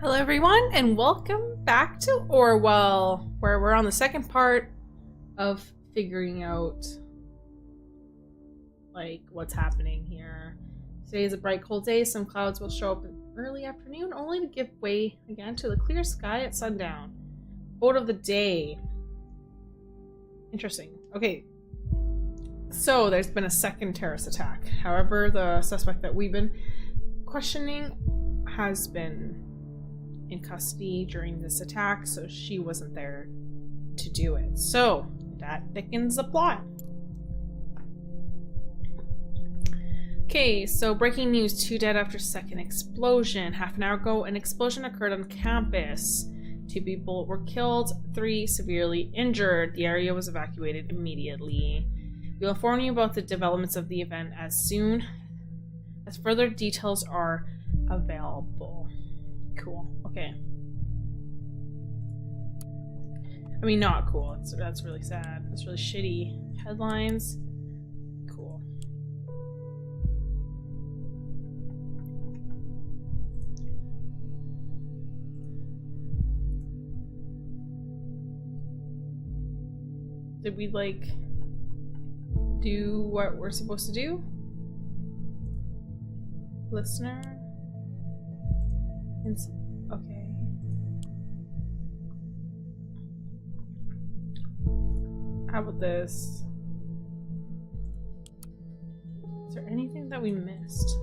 Hello everyone, and welcome back to Orwell, where we're on the second part of figuring out what's happening here. Today is a bright cold day. Some clouds will show up in early afternoon, only to give way again to the clear sky at sundown. Quote of the day. Interesting. Okay, so there's been a second terrorist attack. However, the suspect that we've been questioning has been in custody during this attack, so she wasn't there to do it. So that thickens the plot. Okay, so breaking news: 2 dead after second explosion. Half an hour ago, an explosion occurred on campus. 2 people were killed, 3 severely injured. The area was evacuated immediately. We'll inform you about the developments of the event as soon as further details are available. Cool. Okay. I mean, not cool. That's really sad. That's really shitty. Headlines. Cool. Did we do what we're supposed to do? Listener? Okay. How about this? Is there anything that we missed?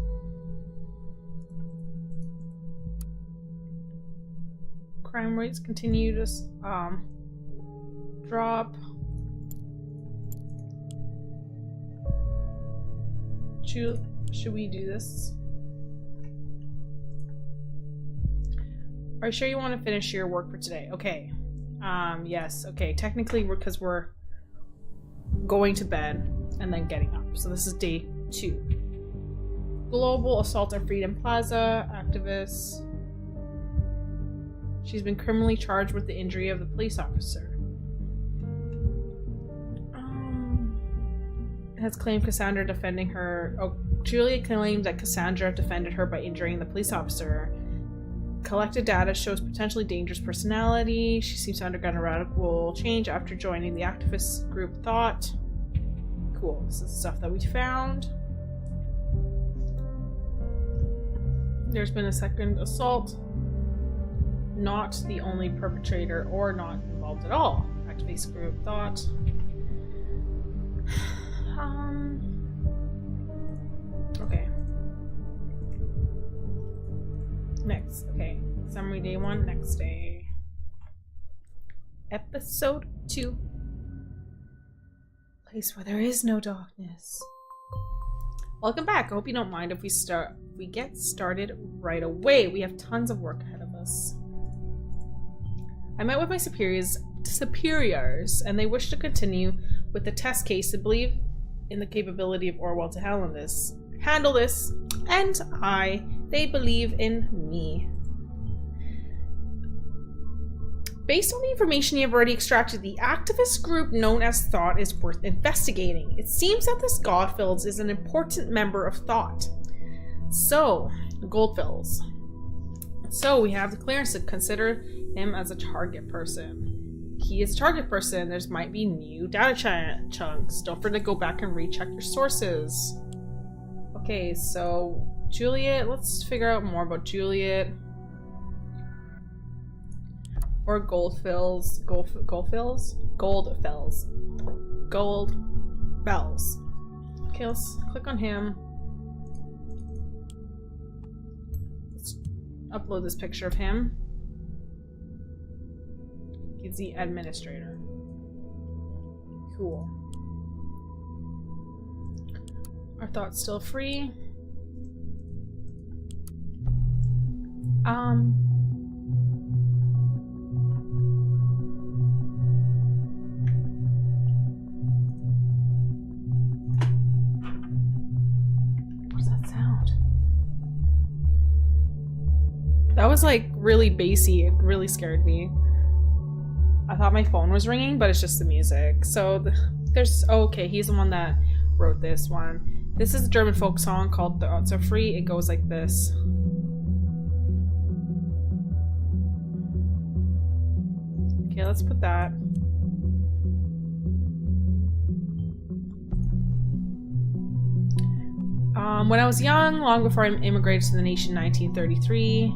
Crime rates continue to drop. Should we do this? Are you sure you want to finish your work for today? Okay. Yes. Okay. Technically, because we're going to bed and then getting up. So this is day 2. Global assault on Freedom Plaza. Activists. She's been criminally charged with the injury of the police officer. Has claimed Cassandra defending her. Oh, Julia claimed that Cassandra defended her by injuring the police officer. Collected data shows potentially dangerous personality. She seems to undergone a radical change after joining the activist group Thought. Cool. This is stuff that we found. There's been a second assault. Not the only perpetrator or not involved at all. Activist group Thought. Okay. Next, okay. Summary day 1, next day. Episode 2. Place where there is no darkness. Welcome back. I hope you don't mind if we get started right away. We have tons of work ahead of us. I met with my superiors, and they wish to continue with the test case and believe in the capability of Orwell to handle this, and they believe in me. Based on the information you have already extracted, the activist group known as Thought is worth investigating. It seems that this Goldfields is an important member of Thought. So, Goldfields. So we have the clearance to consider him as a target person. He is a target person. There might be new data chunks. Don't forget to go back and recheck your sources. Okay, so Juliet, let's figure out more about Juliet. Or Goldfells. Goldfells? Goldfells. Okay, let's click on him. Let's upload this picture of him. He's the administrator. Cool. Are thoughts still free? What's that sound? That was really bassy. It really scared me. I thought my phone was ringing, but it's just the music. So there's okay, he's the one that wrote this one. This is a German folk song called "Thoughts Are Free." It goes like this. Okay, let's put that. When I was young, long before I immigrated to the nation in 1933,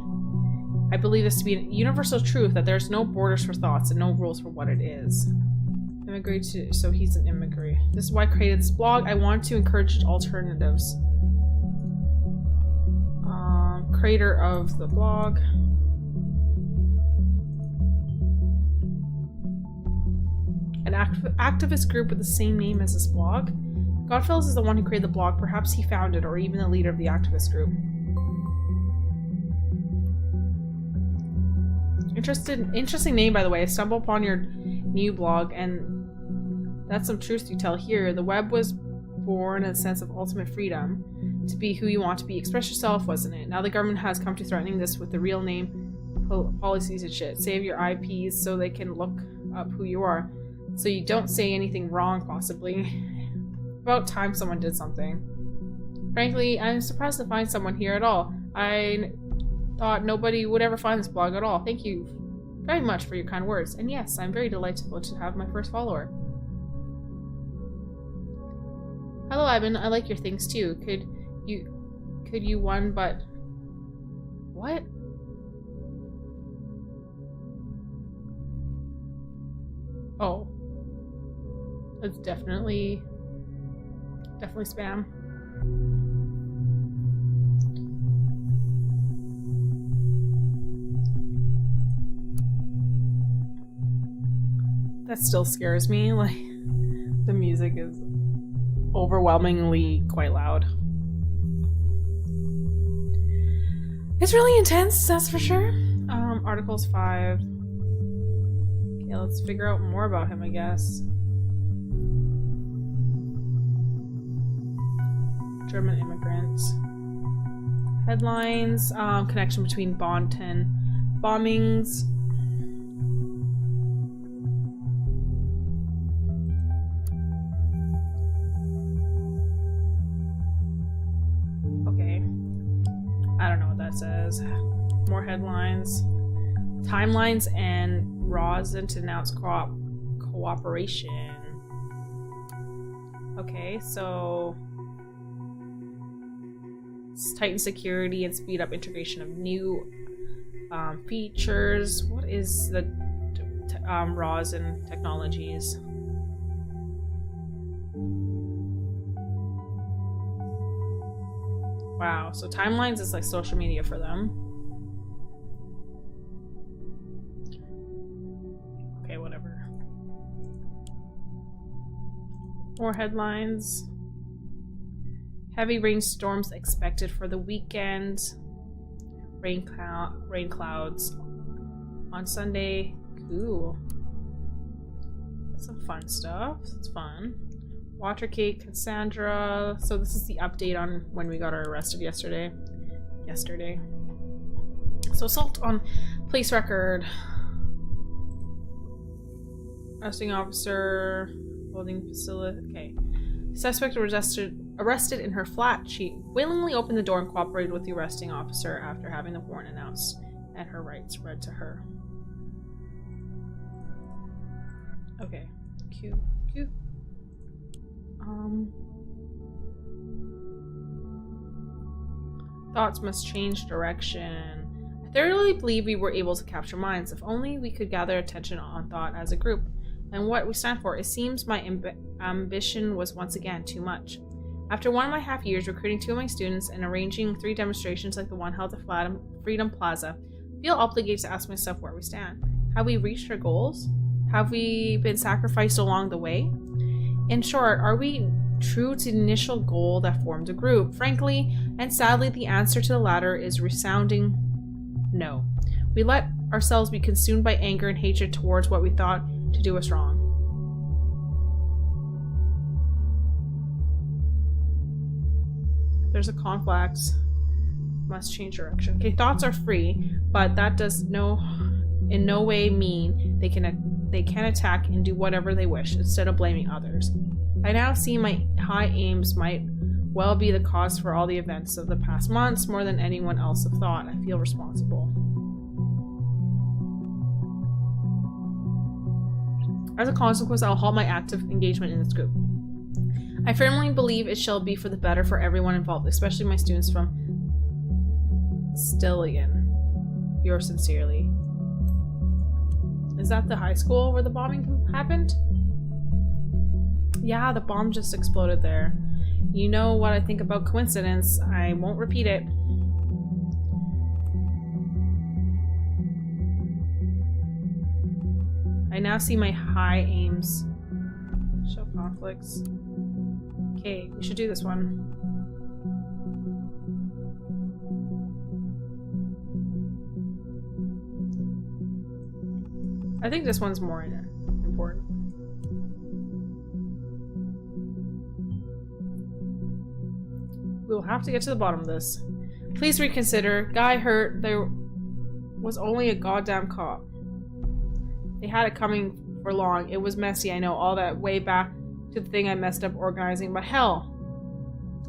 I believe this to be a universal truth that there's no borders for thoughts and no rules for what it is. So he's an immigrant. This is why I created this blog. I want to encourage alternatives. Creator of the blog. An activist group with the same name as this blog. Godfellows is the one who created the blog. Perhaps he founded or even the leader of the activist group. Interesting name, by the way. I stumbled upon your new blog, and that's some truth you tell here. The web was born in a sense of ultimate freedom to be who you want to be. Express yourself, wasn't it? Now the government has come to threatening this with the real name, policies and shit. Save your IPs so they can look up who you are, so you don't say anything wrong, possibly. About time someone did something. Frankly, I'm surprised to find someone here at all. I thought nobody would ever find this blog at all. Thank you very much for your kind words. And yes, I'm very delighted to have my first follower. Hello, Ivan. I like your things too. Could you one, but... What? Oh. That's definitely spam. That still scares me. Like, the music is overwhelmingly quite loud. It's really intense, that's for sure. Articles 5. Okay, let's figure out more about him, I guess. German immigrant. Headlines. Connection between Bonn-10 bombings. Okay. I don't know what that says. More headlines. Timelines and Rosen to announce cooperation. Okay, so tighten security and speed up integration of new features. What is the Rosen technologies? Wow, so timelines is like social media for them. Okay, whatever. More headlines. Heavy rainstorms expected for the weekend. Rain clouds on Sunday. Cool. That's some fun stuff. It's fun. Watergate, Cassandra. So this is the update on when we got arrested yesterday. So assault on police record. Arresting officer. Holding facility. Okay. Suspect was arrested in her flat. She willingly opened the door and cooperated with the arresting officer after having the warrant announced and her rights read to her. Okay. Cute. Thoughts must change direction. I thoroughly believe we were able to capture minds. If only we could gather attention on thought as a group and what we stand for. It seems my ambition was once again too much. After 1.5 years recruiting 2 of my students and arranging 3 demonstrations like the one held at Freedom Plaza, I feel obligated to ask myself where we stand. Have we reached our goals? Have we been sacrificed along the way? In short, are we true to the initial goal that formed a group? Frankly, and sadly, the answer to the latter is resounding no. We let ourselves be consumed by anger and hatred towards what we thought to do us wrong. There's a conflict. Must change direction. Okay, thoughts are free, but that does in no way mean they can attack and do whatever they wish instead of blaming others. I now see my high aims might well be the cause for all the events of the past months. More than anyone else have thought, I feel responsible. As a consequence, I'll halt my active engagement in this group. I firmly believe it shall be for the better for everyone involved, especially my students from Stilligan. Yours sincerely. Is that the high school where the bombing happened? Yeah, the bomb just exploded there. You know what I think about coincidence. I won't repeat it. I now see my high aims. Show conflicts. Okay, we should do this one. I think this one's more important. We'll have to get to the bottom of this. Please reconsider. Guy hurt. There was only a goddamn cop. They had it coming for long. It was messy, I know. All that way back to the thing I messed up organizing. But hell,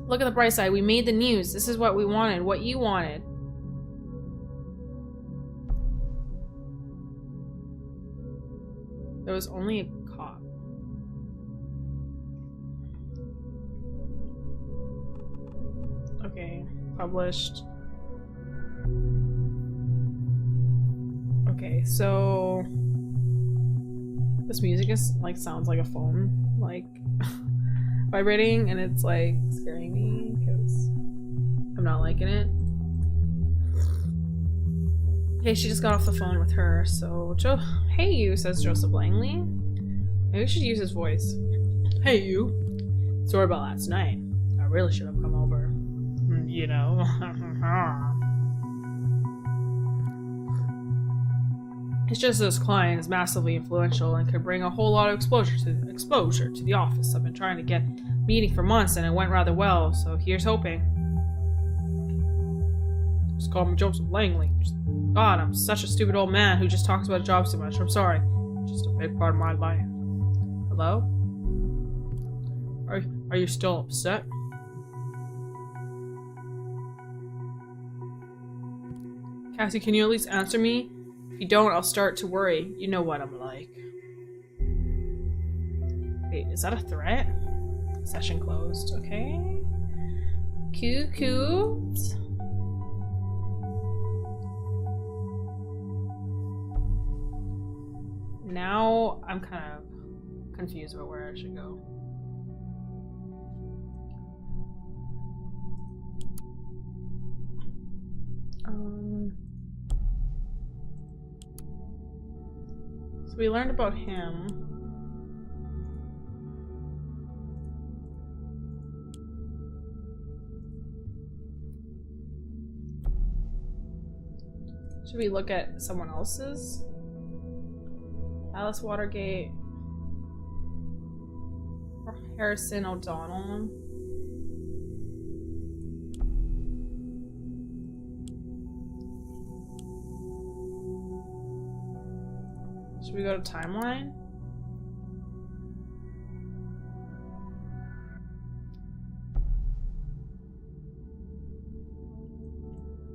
look at the bright side. We made the news. This is what we wanted. What you wanted. There was only a cop. Okay, published. Okay, so this music is like sounds like a phone, like vibrating, and it's like scaring me because I'm not liking it. Okay, she just got off the phone with her, so hey you, says Joseph Langley. Maybe we should use his voice. Hey you. Sorry about last night. I really should have come over. You know. It's just this client is massively influential and could bring a whole lot of exposure to the office. I've been trying to get a meeting for months and it went rather well, so here's hoping. Just call me Joseph Langley. God, I'm such a stupid old man who just talks about jobs too much. I'm sorry. Just a big part of my life. Hello? Are you still upset? Cassie, can you at least answer me? If you don't, I'll start to worry. You know what I'm like. Wait, is that a threat? Session closed. Okay. Cool. Now I'm kind of confused about where I should go. So we learned about him. Should we look at someone else's? Alice Watergate or Harrison O'Donnell? Should we go to timeline?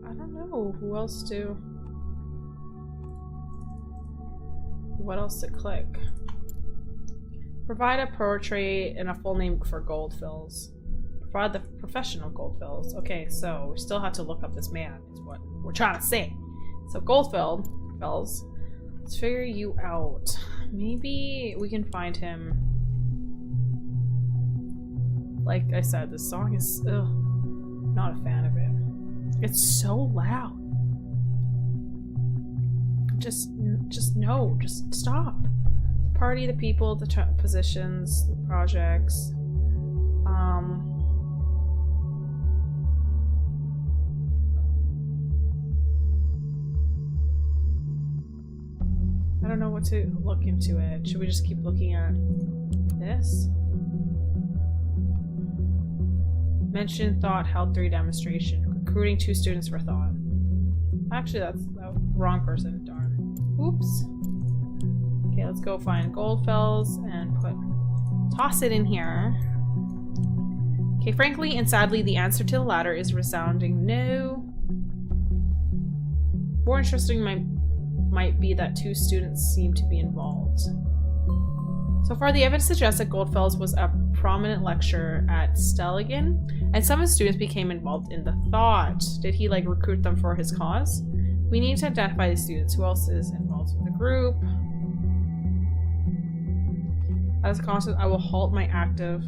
I don't know who else to. What else to click? Provide a portrait and a full name for gold fills. Provide the professional gold fills. Okay, so we still have to look up this man, is what we're trying to say. So gold fills. Let's figure you out. Maybe we can find him. Like I said, this song is not a fan of it. It's so loud. Just no, just stop. Party, the people, the positions, the projects. I don't know what to look into it. Should we just keep looking at this? Mention thought held 3 demonstration. Recruiting 2 students for thought. Actually, that's the wrong person. Darn. Oops. Okay, let's go find Goldfells and toss it in here. Okay, frankly and sadly, the answer to the latter is resounding no. More interesting might be that 2 students seem to be involved. So far, the evidence suggests that Goldfels was a prominent lecturer at Stellingen, and some of his students became involved in the thought. Did he, like, recruit them for his cause? We need to identify the students. Who else is involved with the group? As a consequence, I will halt my active.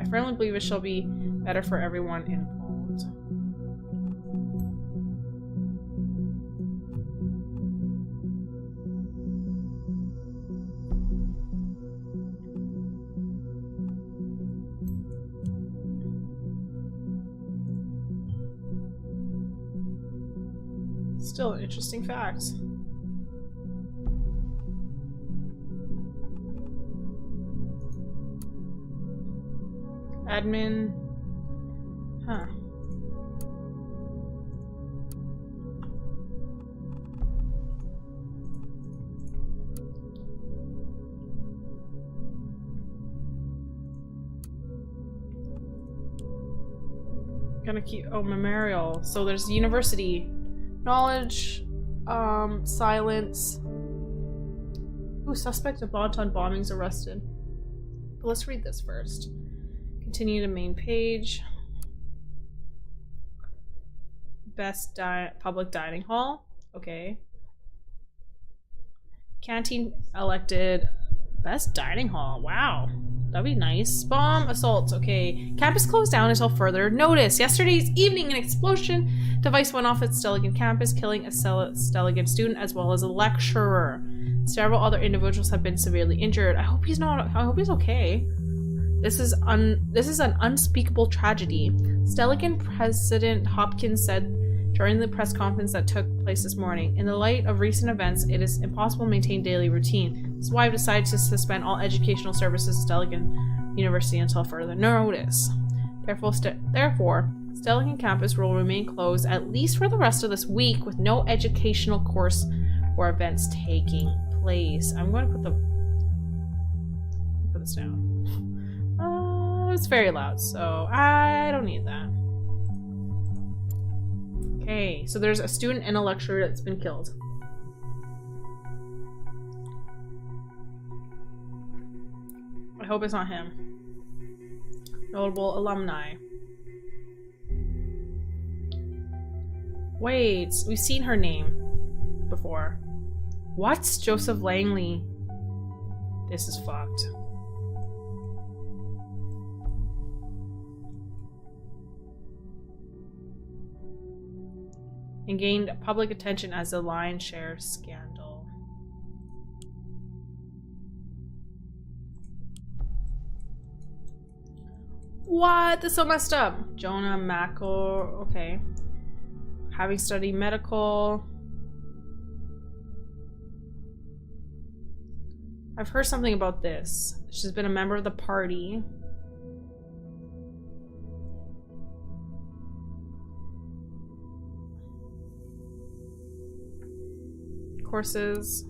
I firmly believe it shall be better for everyone involved. Still an interesting fact. Admin. Huh. Gonna keep. Oh, memorial. So there's university. Knowledge. Silence. Ooh, suspect of Bonton bombings arrested. But let's read this first. Continue to main page. Best public dining hall. Okay. Canteen elected best dining hall. Wow. That'd be nice. Bomb assaults. Okay. Campus closed down until further notice. Yesterday's evening, an explosion device went off at Stellingen campus, killing a Stellingen student as well as a lecturer. Several other individuals have been severely injured. I hope he's okay. This is an unspeakable tragedy. Stellingen President Hopkins said during the press conference that took place this morning, in the light of recent events, it is impossible to maintain daily routine. This is why I've decided to suspend all educational services at Stellingen University until further notice. Therefore, Stellingen campus will remain closed at least for the rest of this week, with no educational course or events taking place. I'm going to put this down. It's very loud, so I don't need that. Okay, so there's a student and a lecturer that's been killed. I hope it's not him. Notable alumni. Wait, we've seen her name before. What? Joseph Langley. This is fucked. And gained public attention as the lion's share scandal. What? That's so messed up. Jonah Mackle. Okay. Having studied medical. I've heard something about this. She's been a member of the party. Courses.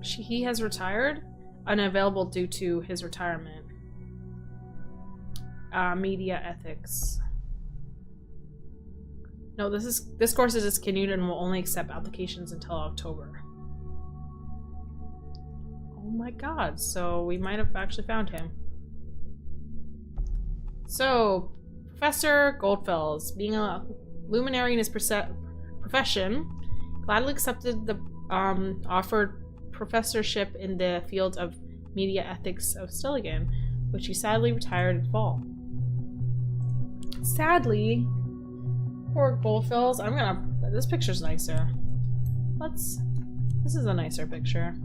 He has retired, unavailable due to his retirement. Media ethics. No, this course is discontinued and will only accept applications until October. Oh my god, so we might have actually found him. So, Professor Goldfels, being a luminary in his profession, gladly accepted the offered professorship in the field of media ethics of Stellingen, which he sadly retired in fall. Sadly, poor Goldfels. This picture's nicer. This is a nicer picture.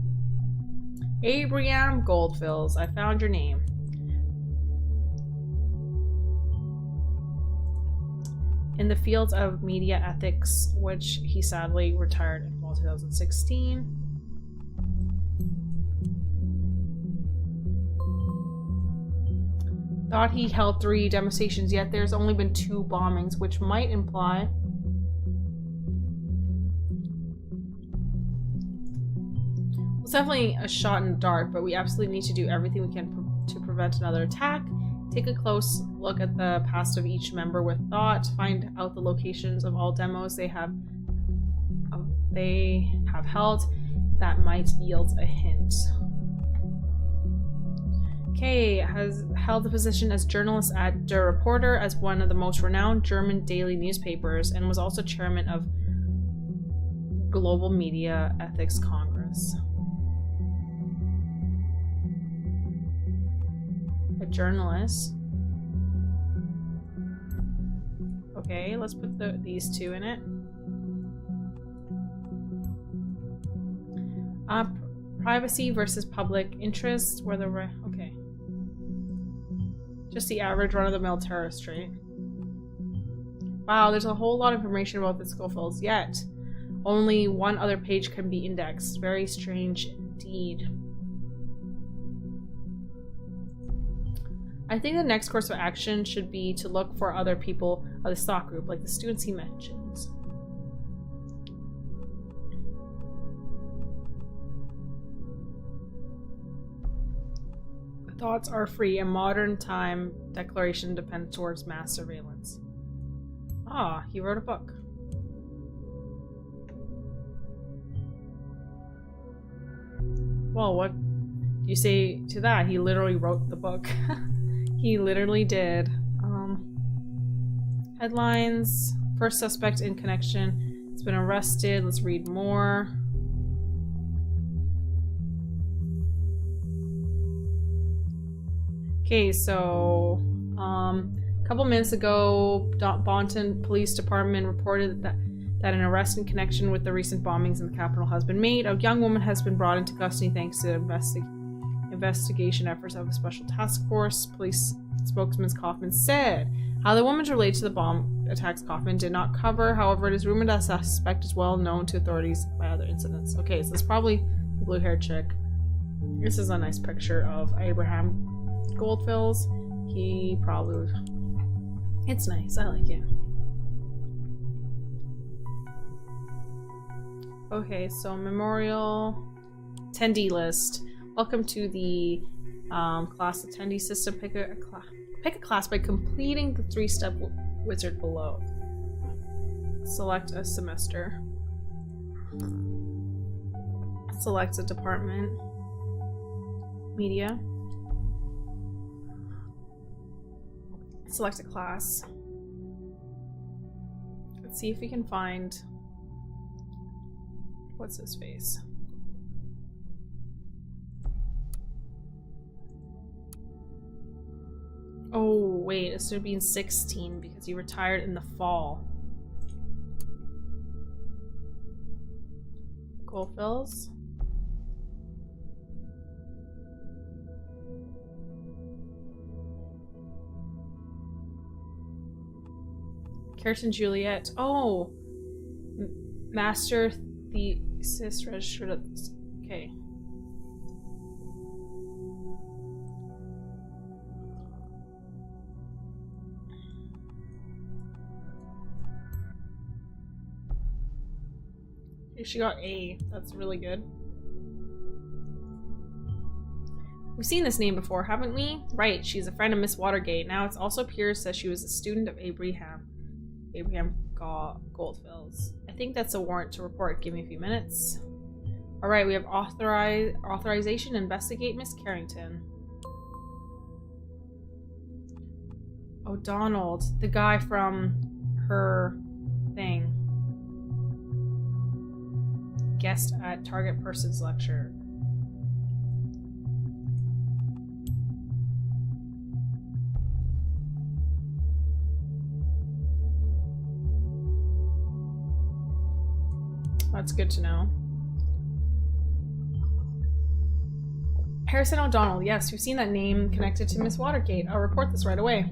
Abraham Goldfels, I found your name. In the field of media ethics, which he sadly retired in fall 2016. Thought he held 3 demonstrations, yet there's only been 2 bombings, which might imply it's definitely a shot in the dark, but we absolutely need to do everything we can to prevent another attack. It Take a close look at the past of each member with thought. Find out the locations of all demos they have held. That might yield a hint. Kay has held the position as journalist at Der Reporter, as one of the most renowned German daily newspapers, and was also chairman of Global Media Ethics Congress. A journalist. Okay, let's put these two in it. Privacy versus public interest. Okay. Just the average run-of-the-mill terrorist, right? Wow, there's a whole lot of information about the Schofields, yet only one other page can be indexed. Very strange indeed. I think the next course of action should be to look for other people of the stock group, like the students he mentions. Thoughts are free. A modern time declaration depends towards mass surveillance. Ah, he wrote a book. Well, what do you say to that? He literally wrote the book. He literally did. Headlines. First suspect in connection has been arrested. Let's read more. Okay, so a couple minutes ago, Bonton Police Department reported that an arrest in connection with the recent bombings in the capital has been made. A young woman has been brought into custody thanks to investigation efforts of a special task force. Police spokesman Kaufman said how the woman's related to the bomb attacks Kaufman did not cover. However, it is rumored that the suspect is well known to authorities by other incidents. Okay, so it's probably the blue-haired chick. This is a nice picture of Abraham Goldfills. He probably... It's nice. I like it. Okay, so memorial attendee list. Welcome to the class attendee system. Pick a class by completing the 3-step wizard below. Select a semester. Select a department. Media. Select a class. Let's see if we can find... What's his face? Oh, wait, it should be in 16 because he retired in the fall. Goldfills. Kirsten Juliet. Oh! Master Thesis registered at this. Okay. She got A. That's really good. We've seen this name before, haven't we? Right, she's a friend of Miss Watergate. Now it also appears that she was a student of Abraham Goldfills. I think that's a warrant to report. Give me a few minutes. Alright, we have authorization to investigate Miss Carrington. Oh, Donald. The guy from her thing. Guest at target person's lecture. That's good to know. Harrison O'Donnell. Yes, we've seen that name connected to Miss Watergate. I'll report this right away.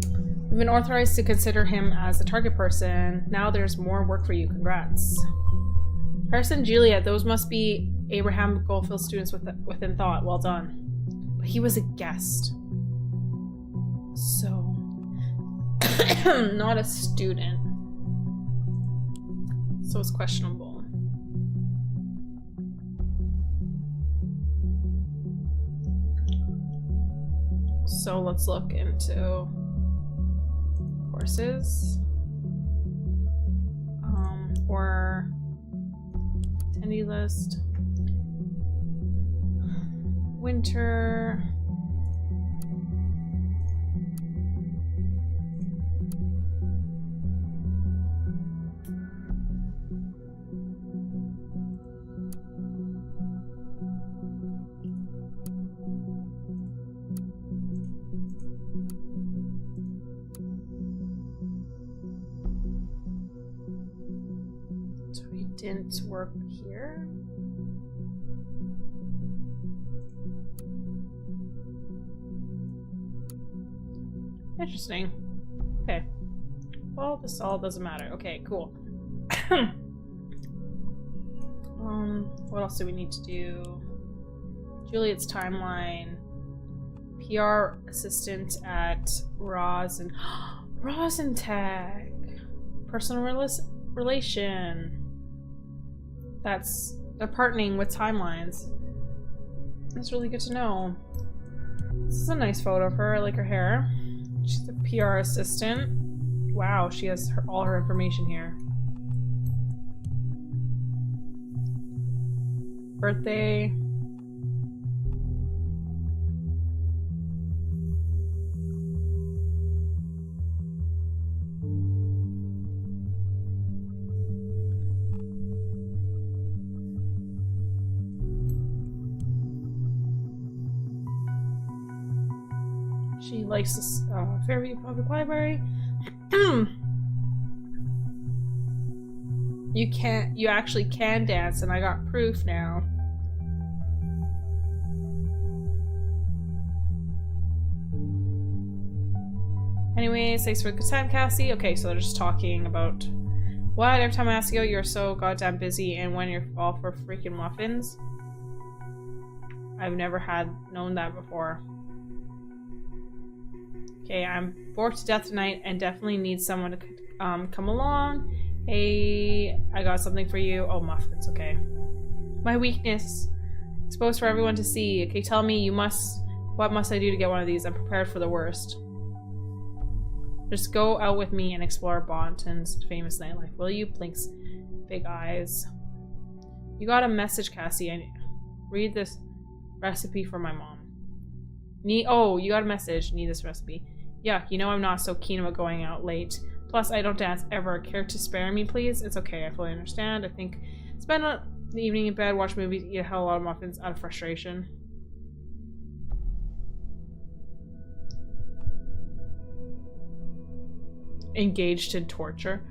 We've been authorized to consider him as the target person. Now there's more work for you. Congrats. Harrison Juliet. Those must be Abraham Goldfield students within thought. Well done. But he was a guest. So... not a student. So it's questionable. So let's look into courses. Or attendee list. Winter. So he didn't work here. Interesting. Okay. Well, this all doesn't matter. Okay, cool. What else do we need to do? Juliet's timeline. PR assistant at Rosentech. Personal relation. They're partnering with timelines. That's really good to know. This is a nice photo of her. I like her hair. She's a PR assistant. Wow, she has all her information here. Birthday. She likes this Fairview Public Library. You actually can dance, and I got proof now. Anyways, thanks for the good time, Cassie. Okay, so they're just talking about what? Every time I ask you, you're so goddamn busy, and when you're all for freaking muffins. I've never known that before. Okay, I'm bored to death tonight and definitely need someone to come along. Hey, I got something for you. Oh, muffins, okay. My weakness. Exposed for everyone to see. Okay, tell me what must I do to get one of these? I'm prepared for the worst. Just go out with me and explore Bonton's famous nightlife, will you? Blinks big eyes. You got a message, Cassie. Read this recipe for my mom. Oh, you got a message. Need this recipe. Yuck, you know I'm not so keen about going out late. Plus, I don't dance ever. Care to spare me, please? It's okay, I fully understand. I think spend the evening in bed, watch movies, eat a hell of a lot of muffins out of frustration. Engaged in torture.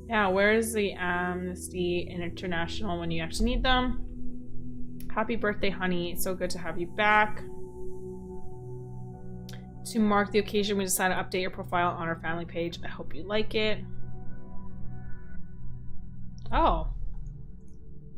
Yeah, where's the Amnesty International when you actually need them? Happy birthday, honey. It's so good to have you back. To mark the occasion, we decided to update your profile on our family page. I hope you like it. Oh.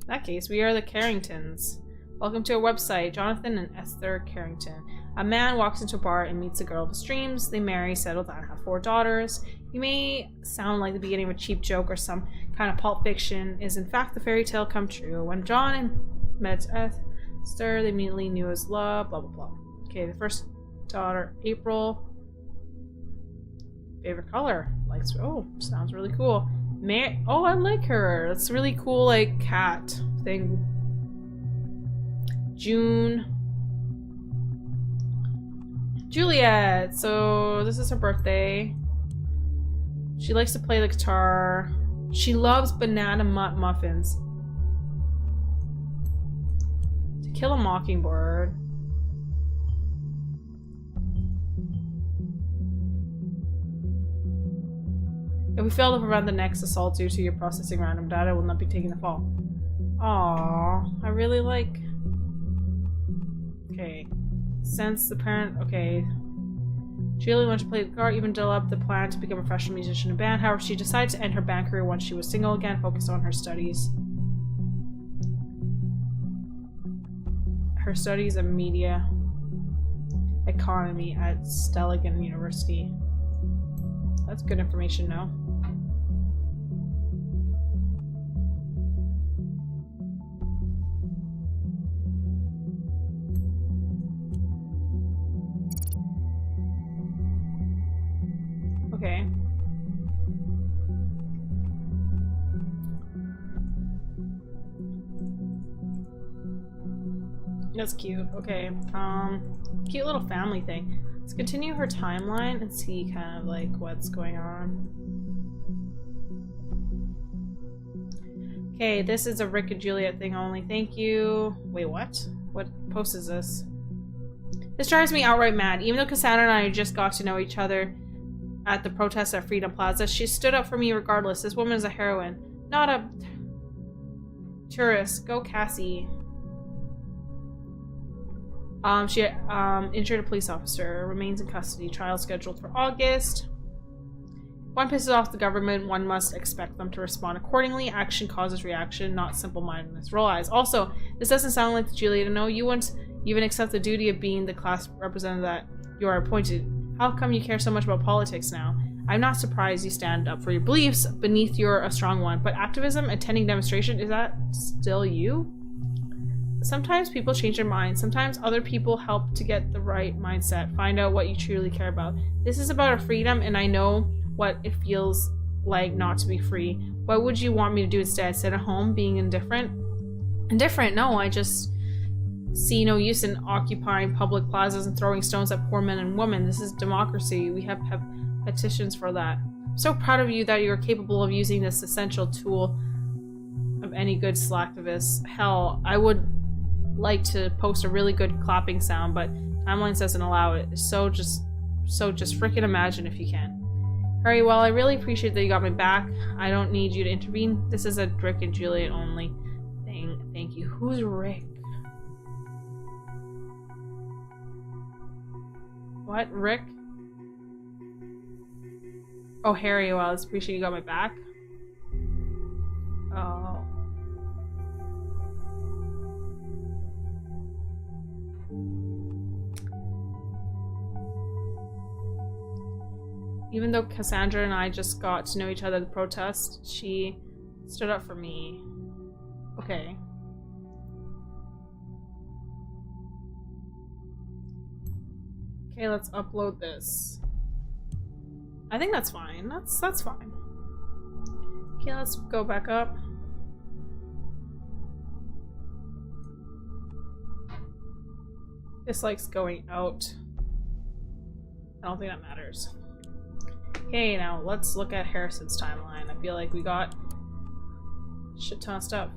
In that case, we are the Carringtons. Welcome to our website, Jonathan and Esther Carrington. A man walks into a bar and meets a girl of his dreams. They marry, settle down, have 4 daughters. You may sound like the beginning of a cheap joke or some kind of pulp fiction. Is in fact the fairy tale come true. When John met Esther, they immediately knew his love, blah blah blah. Okay, the first daughter, April. Favorite color? Likes. Oh, sounds really cool. Oh, I like her. That's a really cool, like, cat thing. June. Juliet. So this is her birthday. She likes to play the guitar. She loves banana muffins. To Kill a Mockingbird. If we fail to prevent the next assault due to your processing random data, will not be taking the fall. Aww, I really like... Okay. Since the parent... Okay. Julie wanted to play the guitar, even developed the plan to become a professional musician in band. However, she decided to end her band career once she was single again, focused on her studies. Her studies of media economy at Stelligan University. That's good information now. That's cute. Okay. Cute little family thing. Let's continue her timeline and see kind of like what's going on. Okay, this is a Rick and Juliet thing only. Thank you. Wait, what? What post is this? This drives me outright mad. Even though Cassandra and I just got to know each other at the protest at Freedom Plaza, she stood up for me regardless. This woman is a heroine, not a tourist. Go Cassie. She injured a police officer, remains in custody, trial scheduled for August. One pisses off the government, one must expect them to respond accordingly. Action causes reaction, not simple-mindedness. Roll eyes. Also, this doesn't sound like Juliet. No, you wouldn't even accept the duty of being the class representative that you are appointed. How come you care so much about politics now? I'm not surprised you stand up for your beliefs beneath you're a strong one, but activism, attending demonstration, is that still you? Sometimes people change their minds. Sometimes other people help to get the right mindset. Find out what you truly care about. This is about our freedom, and I know what it feels like not to be free. What would you want me to do instead? Sit at home being indifferent? Indifferent? No, I just see no use in occupying public plazas and throwing stones at poor men and women. This is democracy. We have petitions for that. I'm so proud of you that you're capable of using this essential tool of any good slacktivist. Hell, I would like to post a really good clapping sound, but timelines doesn't allow it. So just freaking imagine if you can. Alright, well, I really appreciate that you got me back. I don't need you to intervene. This is a Rick and Juliet only thing. Thank you. Who's Rick? What? Rick? Oh, Harry, well, I appreciate you got my back. Oh. Even though Cassandra and I just got to know each other at the protest, she stood up for me. Okay. Okay, let's upload this. I think that's fine. That's fine. Okay, let's go back up. Dislikes going out. I don't think that matters. Okay, now let's look at Harrison's timeline. I feel like we got a shit ton of stuff.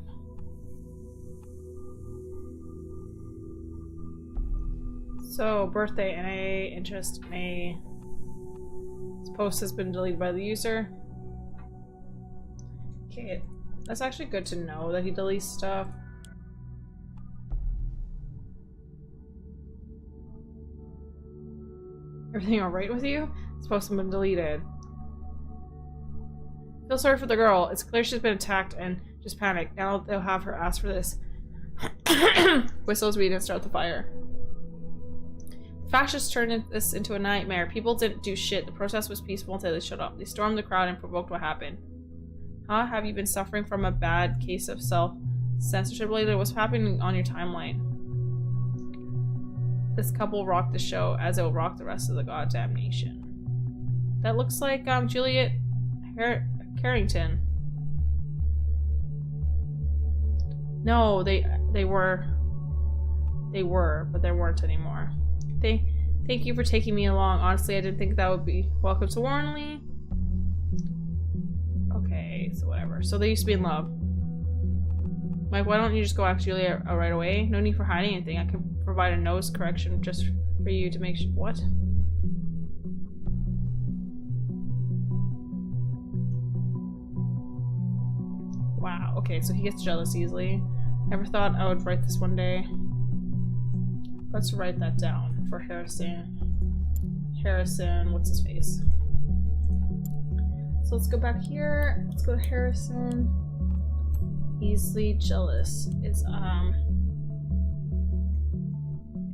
So, birthday NA, interest NA. This post has been deleted by the user. Okay, that's actually good to know that he deletes stuff. Everything alright with you? This post has been deleted. Feel sorry for the girl. It's clear she's been attacked and just panicked. Now they'll have her ask for this. Whistles weed and start the fire. Fascists turned this into a nightmare. People didn't do shit. The protest was peaceful until they shut up. They stormed the crowd and provoked what happened. Huh? Have you been suffering from a bad case of self-censorship lately? What's happening on your timeline? This couple rocked the show as it will rock the rest of the goddamn nation. That looks like Juliet Carrington. No, they were, but they weren't anymore. Thank you for taking me along. Honestly, I didn't think that would be welcome to Warrenley. Okay, so whatever. So they used to be in love. Mike, why don't you just go ask Julia right away? No need for hiding anything. I can provide a nose correction just for you to make sure. What? Wow, okay, so he gets jealous easily. Never thought I would write this one day. Let's write that down for Harrison. Harrison, what's his face? So let's go back here. Let's go to Harrison. Easily jealous is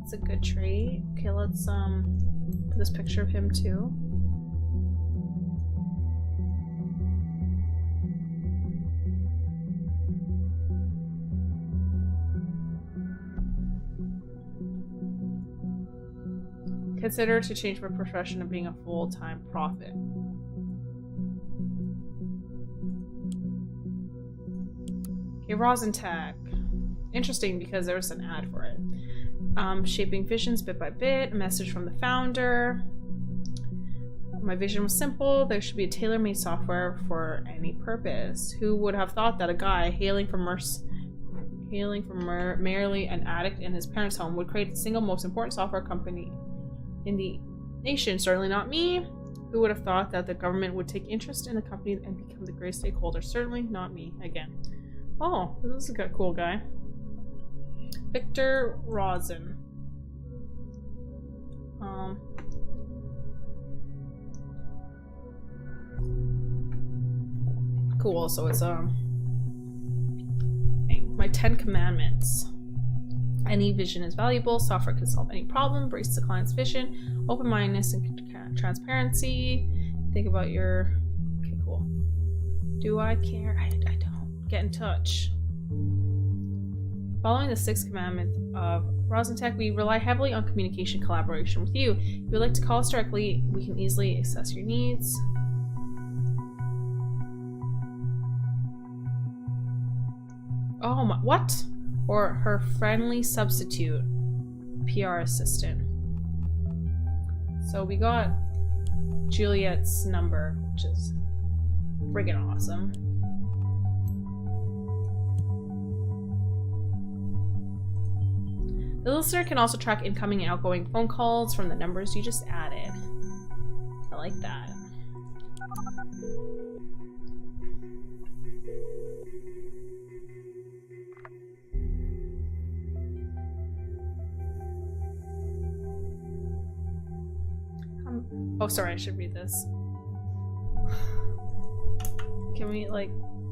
it's a good trait. Okay, let's put this picture of him too. Consider to change my profession to being a full-time prophet. Okay, Rosentag. interesting because there was an ad for it. Shaping visions bit by bit, a message from the founder. My vision was simple. There should be a tailor-made software for any purpose. Who would have thought that a guy hailing from merely an addict in his parents' home would create the single most important software company in the nation? Certainly not me. Who would have thought that the government would take interest in the company and become the great stakeholder? Certainly not me. Again. Oh, this is a cool guy. Victor Rosen. Cool, so it's my 10 commandments. Any vision is valuable. Software can solve any problem. Embrace the client's vision. Open-mindedness and transparency. Think about your... Okay, cool. Do I care? I don't. Get in touch. Following the 6th commandment of Rosentech, we rely heavily on communication collaboration with you. If you would like to call us directly, we can easily assess your needs. Oh my, what? Or her friendly substitute, PR assistant. So we got Juliet's number, which is friggin' awesome. The listener can also track incoming and outgoing phone calls from the numbers you just added. I like that. Oh, sorry, I should read this. Can we, like,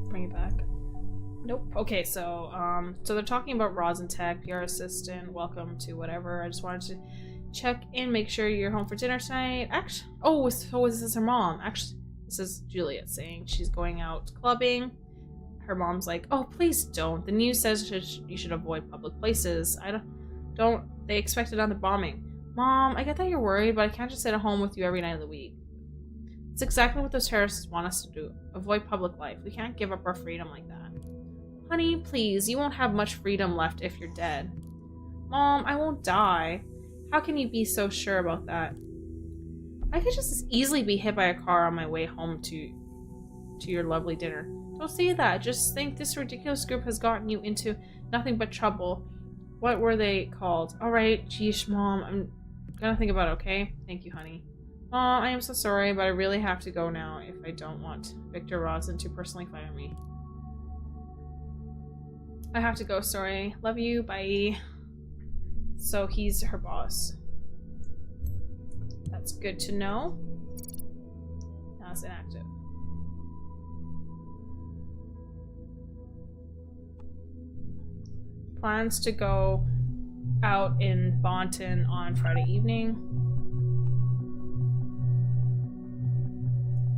bring it back? Nope. Okay, so they're talking about Rosentech, PR assistant, welcome to whatever. I just wanted to check in, make sure you're home for dinner tonight. Actually, oh, so is this her mom? Actually, this is Juliet saying she's going out clubbing. Her mom's like, oh, please don't. The news says you should avoid public places. They expect another bombing. Mom, I get that you're worried, but I can't just sit at home with you every night of the week. It's exactly what those terrorists want us to do. Avoid public life. We can't give up our freedom like that. Honey, please, you won't have much freedom left if you're dead. Mom, I won't die. How can you be so sure about that? I could just as easily be hit by a car on my way home to your lovely dinner. Don't say that. Just think this ridiculous group has gotten you into nothing but trouble. What were they called? Alright, geesh, Mom, I'm gonna think about it, okay? Thank you, honey. Mom, I am so sorry, but I really have to go now if I don't want Victor Rosen to personally fire me. I have to go, sorry. Love you, bye. So he's her boss. That's good to know. Now it's inactive. Plans to go out in Bonton on Friday evening.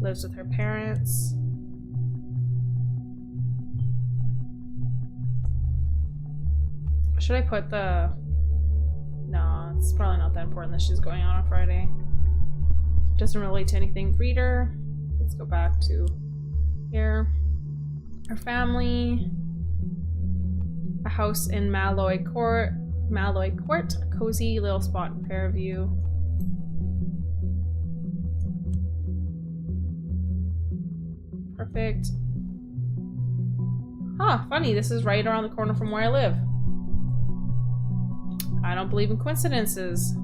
Lives with her parents. Should I put the... No, it's probably not that important that she's going out on Friday. Doesn't relate to anything. Reader. Let's go back to here. Her family. A house in Malloy Court. A cozy little spot in Fairview. Perfect. Huh, funny, this is right around the corner from where I live. I don't believe in coincidences.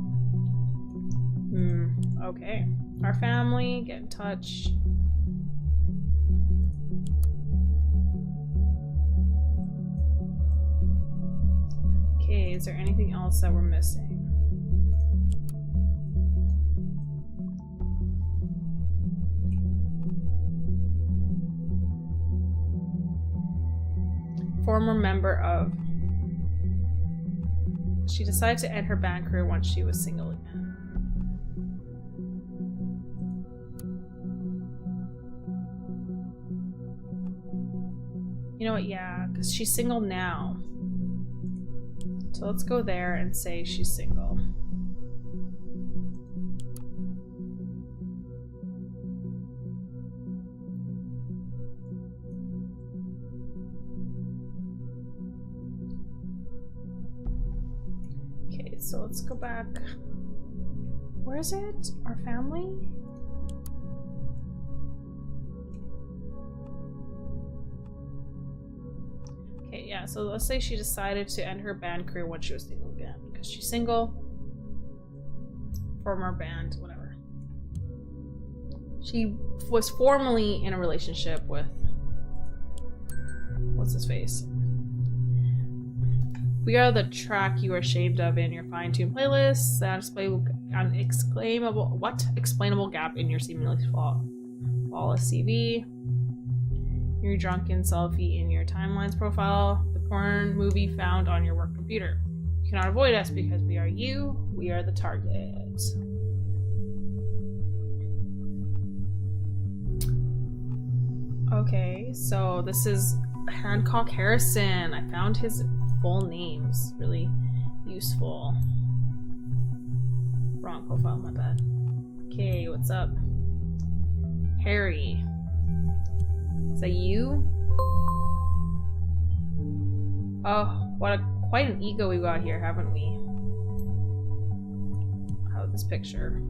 Okay. Our family, get in touch. Okay, is there anything else that we're missing? Former member of... She decided to end her band career once she was single again. You know what, yeah, because she's single now. So let's go there and say she's single. so let's go back. Where is it? Our family? Okay, yeah, so let's say she decided to end her band career when she was single again. Because she's single. Former band, whatever. She was formerly in a relationship with... what's his face? We are the track you are ashamed of in your fine-tuned playlist. That an explainable gap in your seemingly flawless CV. Your drunken selfie in your timelines profile. The porn movie found on your work computer. You cannot avoid us because we are you. We are the target. Okay, so this is Hancock Harrison. I found his full names. Really useful. Wrong profile, my bad. Okay, what's up? Harry. Is that you? Oh, quite an ego we got here, haven't we? How this picture.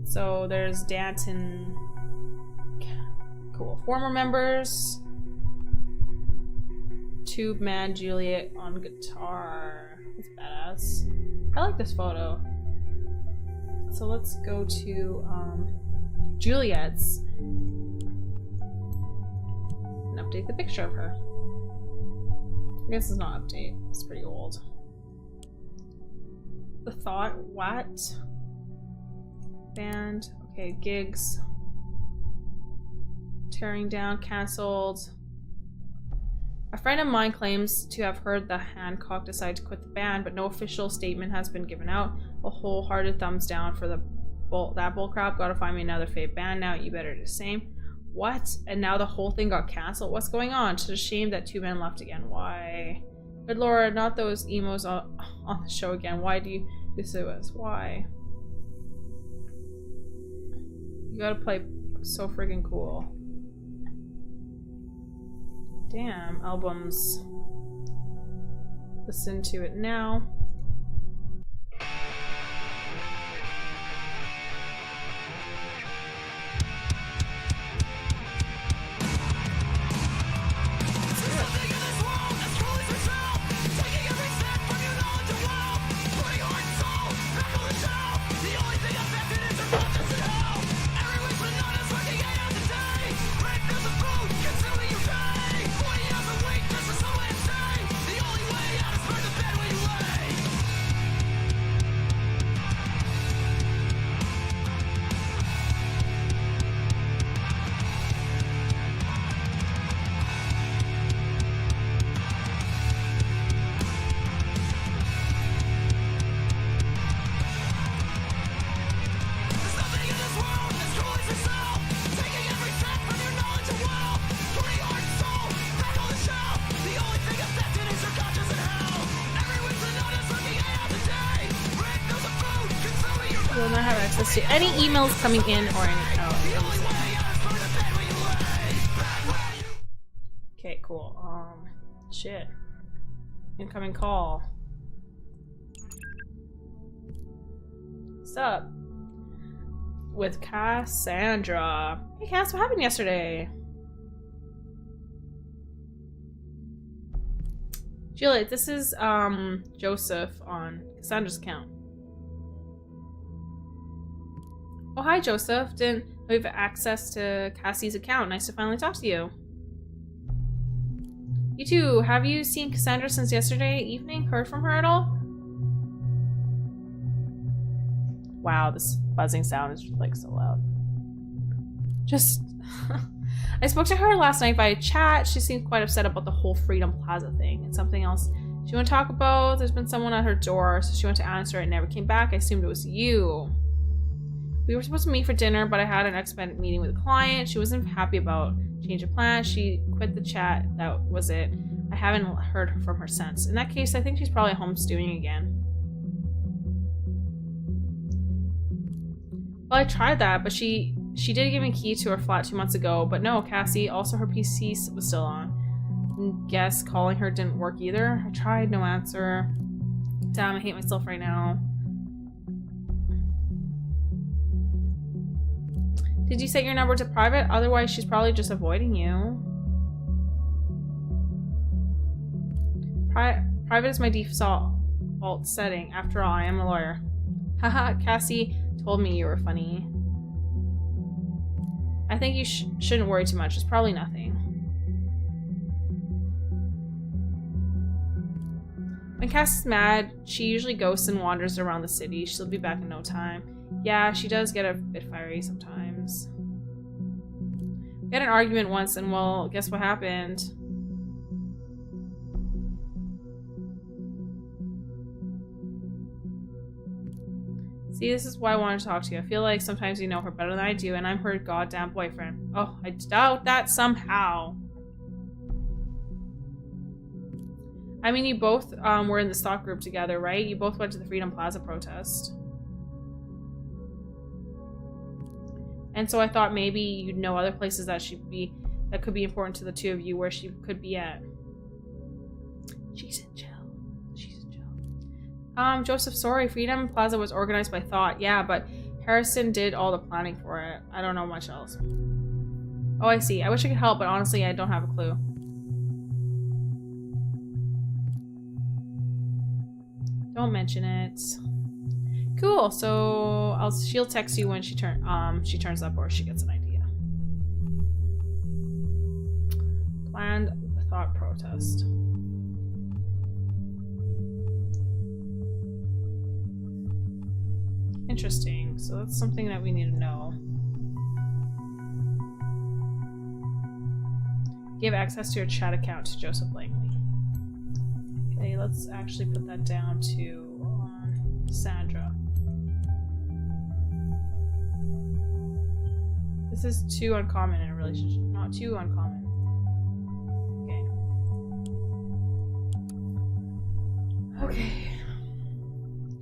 So there's Danton. Cool. Former members. Tube Man Juliet on guitar. That's badass. I like this photo. So let's go to Juliet's and update the picture of her. I guess it's not update. It's pretty old. The Thought. What? Band. Okay, gigs. Tearing down, cancelled. A friend of mine claims to have heard the Hancock decide to quit the band, but no official statement has been given out. A wholehearted thumbs down for that bullcrap. Gotta find me another fave band now. You better do the same. What? And now the whole thing got cancelled? What's going on? It's a shame that two men left again. Why? Good lord, not those emos on the show again. Why do you do this to us? Why? You gotta play so freaking cool. Damn, albums. Listen to it now. Will not have access to any emails coming in or any out. Okay, cool. Shit. Incoming call. What's up? With Cassandra. Hey Cass, what happened yesterday? Juliet, this is Joseph on Cassandra's account. Oh, hi, Joseph. Didn't know you have access to Cassie's account. Nice to finally talk to you. You too. Have you seen Cassandra since yesterday evening? Heard from her at all? Wow, this buzzing sound is like so loud. Just... I spoke to her last night via chat. She seemed quite upset about the whole Freedom Plaza thing. And something else she wanted to talk about. There's been someone at her door, so she went to answer it and never came back. I assumed it was you. We were supposed to meet for dinner, but I had an unexpected meeting with a client. She wasn't happy about change of plans. She quit the chat. That was it. I haven't heard from her since. In that case, I think she's probably home stewing again. Well, I tried that, but she did give me a key to her flat 2 months ago. But no, Cassie, also her PC was still on. Guess calling her didn't work either. I tried, no answer. Damn, I hate myself right now. Did you set your number to private? Otherwise, she's probably just avoiding you. Private is my default setting. After all, I am a lawyer. Haha, Cassie told me you were funny. I think you shouldn't worry too much. It's probably nothing. When Cassie's mad, she usually ghosts and wanders around the city. She'll be back in no time. Yeah, she does get a bit fiery sometimes. We had an argument once, and well, guess what happened? See, this is why I wanted to talk to you. I feel like sometimes you know her better than I do, and I'm her goddamn boyfriend. Oh, I doubt that somehow. I mean, you both were in the stock group together, right? You both went to the Freedom Plaza protest. And so I thought maybe you'd know other places that could be important to the two of you, where she could be at. She's in jail. Joseph, sorry, Freedom Plaza was organized by Thought. Yeah, but Harrison did all the planning for it. I don't know much else. Oh, I see. I wish I could help, but honestly, I don't have a clue. Don't mention it. Cool, so she'll text you when she turns up or she gets an idea. Planned Thought protest. Interesting. So that's something that we need to know. Give access to your chat account to Joseph Langley. Okay, let's actually put that down to Sandra. This is too uncommon in a relationship. Not too uncommon. Okay.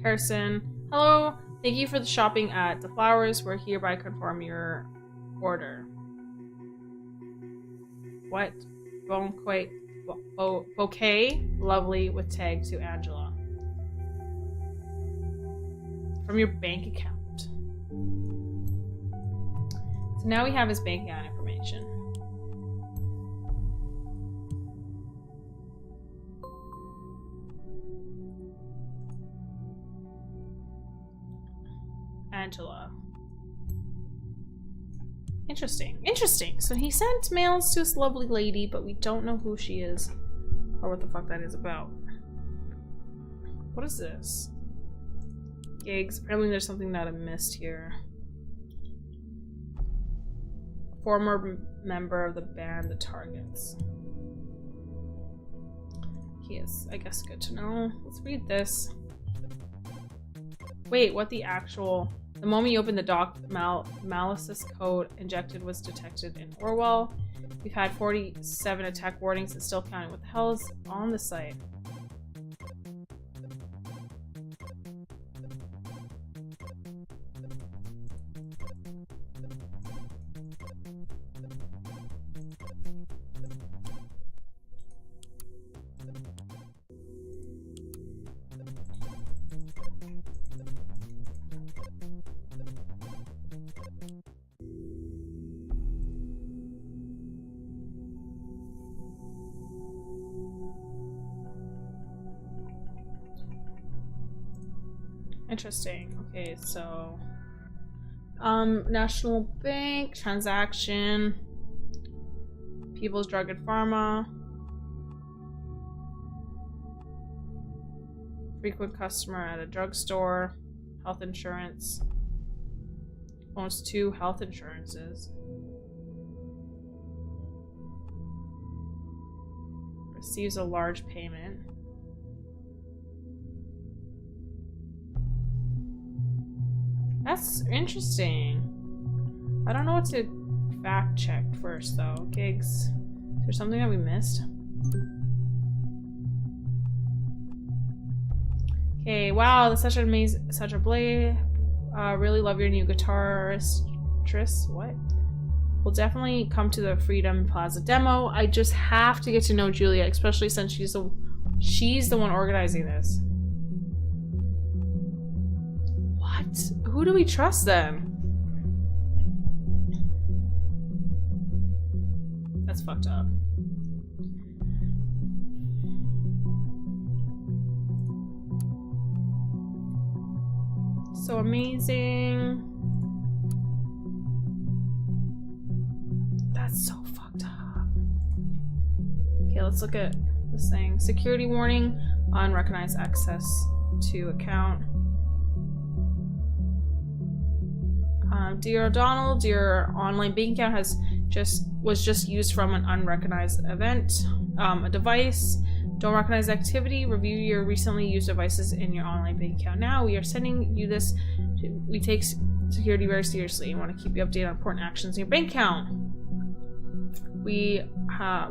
Harrison. Hello. Thank you for the shopping at the flowers. We're hereby confirm your order. What? Bouquet? Lovely, with tag to Angela. From your bank account. So now we have his bank account information. Angela. Interesting. Interesting. So he sent mails to this lovely lady, but we don't know who she is or what the fuck that is about. What is this? Gigs. Apparently there's something that I missed here. A former member of the band, The Targets. He is, I guess, good to know. Let's read this. Wait, what the actual... The moment you open the doc, malicious code injected was detected in ORWELL. We've had 47 attack warnings and still counting. What the hell is on the site? Interesting. Okay, so National Bank transaction, People's Drug and Pharma, frequent customer at a drugstore, health insurance, owns 2 health insurances, receives a large payment. That's interesting. I don't know what to fact check first though. Gigs. Is there something that we missed? Okay, wow, that's such an amazing, such a blade. Really love your new guitarist. What? We'll definitely come to the Freedom Plaza demo. I just have to get to know Julia, especially since she's the one organizing this. who do we trust then? That's fucked up. So amazing. That's so fucked up. Okay, let's look at this thing. Security warning, unrecognized access to account. Dear O'Donnell, your online bank account was just used from an unrecognized event. A device. Don't recognize activity. Review your recently used devices in your online bank account now. We are sending you this. We take security very seriously. We want to keep you updated on important actions in your bank account. We're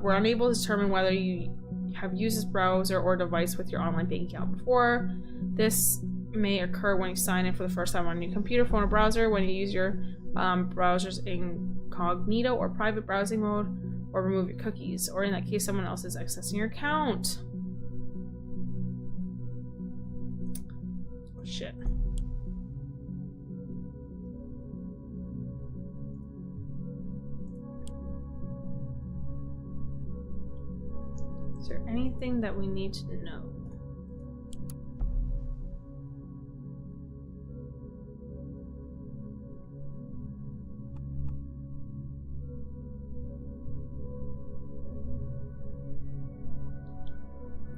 unable to determine whether you have used this browser or device with your online bank account before. This may occur when you sign in for the first time on your computer, phone, or browser, when you use your browser's incognito or private browsing mode, or remove your cookies, or in that case someone else is accessing your account. Oh, shit. Is there anything that we need to know?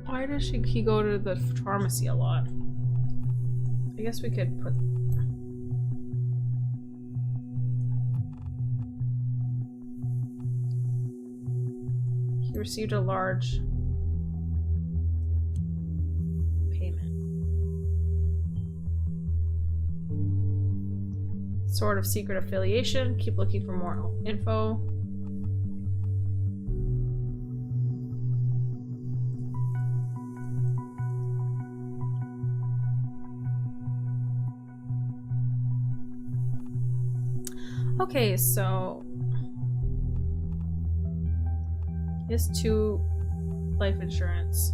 Why does he go to the pharmacy a lot? I guess we could put... He received a large payment. Sort of secret affiliation. Keep looking for more info. Okay, so it's 2 life insurance.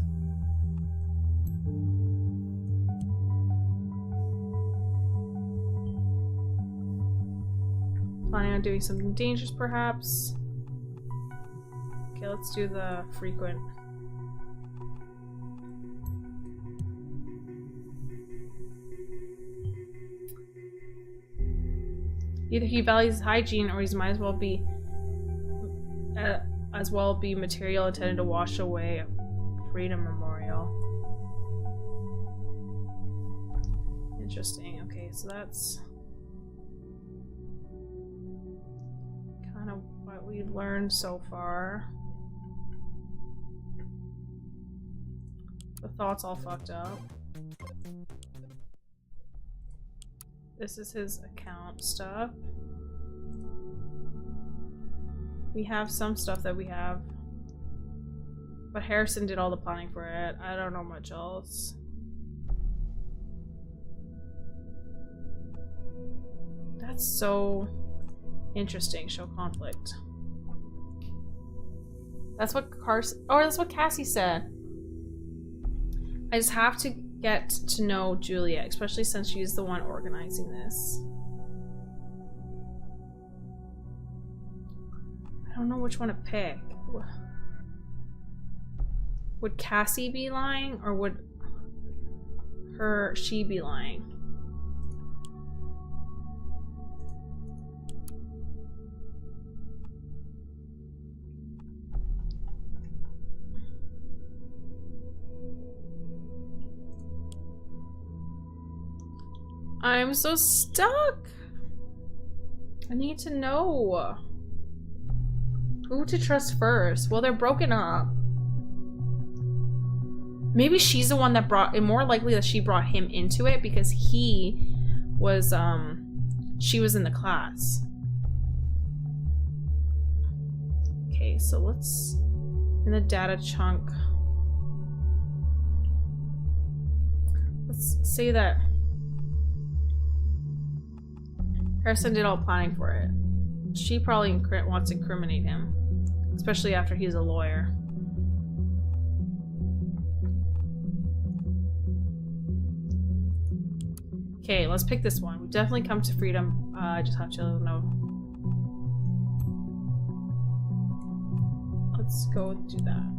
Planning on doing something dangerous, perhaps. Okay, let's do the frequent. Either he values hygiene, or he might as well be material intended to wash away a freedom memorial. Interesting. Okay, so that's kind of what we've learned so far. The thought's all fucked up. This is his account stuff. We have some stuff that we have. But Harrison did all the planning for it. I don't know much else. That's so interesting. Show conflict. That's what that's what Cassie said. I just have to get to know Julia, especially since she's the one organizing this. I don't know which one to pick. Would Cassie be lying, or would she be lying? I'm so stuck. I need to know who to trust first. Well, they're broken up. Maybe she's the one that brought it. More likely that she brought him into it because he was she was in the class. Okay, so let's in the data chunk. Let's say that Harrison did all planning for it. She probably wants to incriminate him, especially after he's a lawyer. Okay, let's pick this one. We've definitely come to freedom. I just have to know. Let's go do that.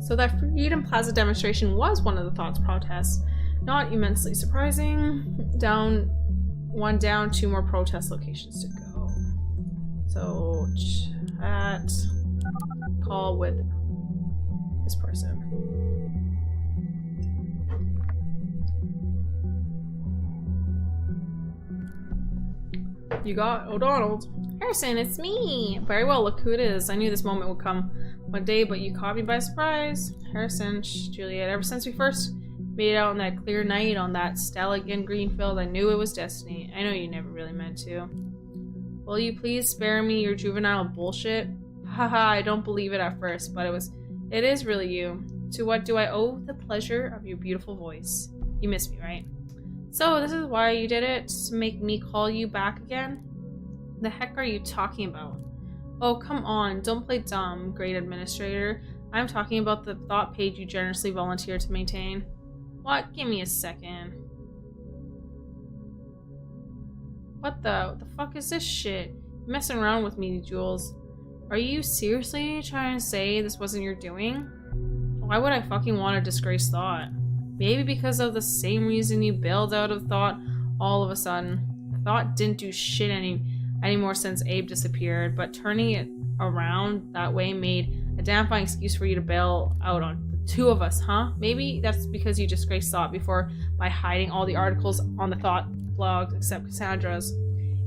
So that Freedom Plaza demonstration was one of the thoughts protests. Not immensely surprising. Down, 2 more protest locations to go. So chat, call with this person. You got O'Donnell. Harrison, it's me! Very well, look who it is. I knew this moment would come one day, but you caught me by surprise. Harrison, Juliet, ever since we first made out on that clear night on that Staligan Greenfield, I knew it was destiny. I know you never really meant to. Will you please spare me your juvenile bullshit? Haha, I don't believe it at first, but it is really you. To what do I owe the pleasure of your beautiful voice? You miss me, right? So, this is why you did it? To make me call you back again? The heck are you talking about? Oh, come on, don't play dumb, great administrator. I'm talking about the thought page you generously volunteered to maintain. What? Give me a second. What the fuck is this shit? You're messing around with me, Jules. Are you seriously trying to say this wasn't your doing? Why would I fucking want to disgrace thought? Maybe because of the same reason you bailed out of thought all of a sudden. Thought didn't do shit anymore since Abe disappeared, but turning it around that way made a damn fine excuse for you to bail out on the 2 of us, huh? Maybe that's because you disgraced thought before by hiding all the articles on the thought blog except Cassandra's.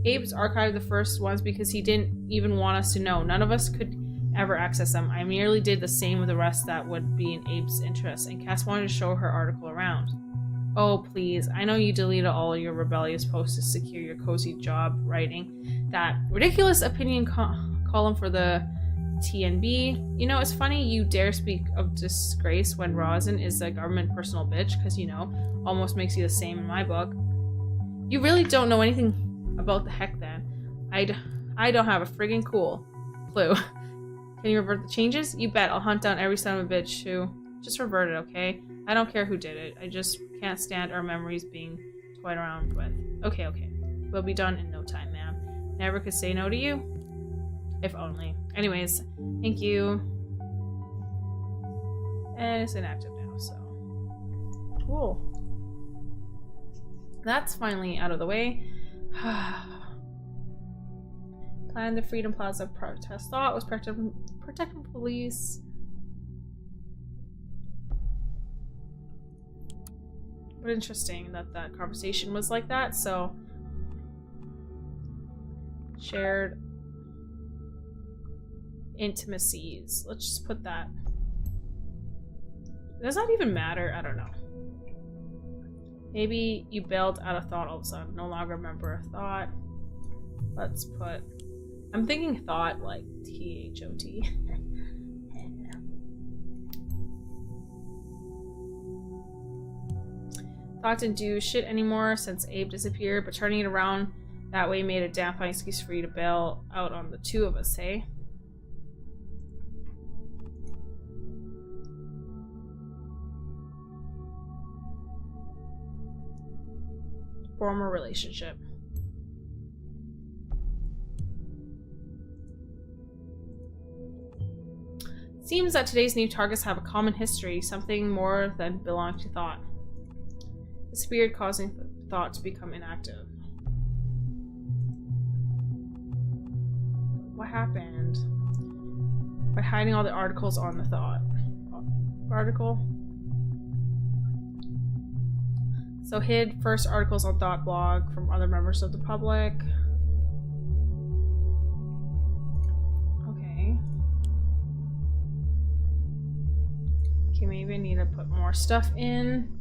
Abe's archived the first ones because he didn't even want us to know. None of us could ever access them. I merely did the same with the rest that would be in Abe's interest, and Cass wanted to show her article around. Oh, please. I know you deleted all your rebellious posts to secure your cozy job writing that ridiculous opinion column for the TNB. You know, it's funny you dare speak of disgrace when Rosin is a government personal bitch, because, you know, almost makes you the same in my book. You really don't know anything about the heck then. I don't have a friggin' clue. Can you revert the changes? You bet. I'll hunt down every son of a bitch who just revert it, okay? I don't care who did it. I just can't stand our memories being toyed around with. Okay. We'll be done in no time, ma'am. Never could say no to you. If only. Anyways, thank you. And it's inactive now, so. Cool. That's finally out of the way. Plan the Freedom Plaza protest. Thought was protecting police. But interesting that conversation was like that, so. Shared intimacies. Let's just put that. Does that even matter? I don't know. Maybe you bailed out of thought all of a sudden. No longer a member of thought. Let's put. I'm thinking thought like T-H-O-T. Thought didn't do shit anymore since Abe disappeared, but turning it around that way made a damn fine excuse for you to bail out on the 2 of us, hey? Former relationship. Seems that today's new targets have a common history, something more than belonging to thought. The spirit causing thought to become inactive. What happened? By hiding all the articles on the thought. Article? So hid first articles on Thought blog from other members of the public. Okay, maybe I need to put more stuff in.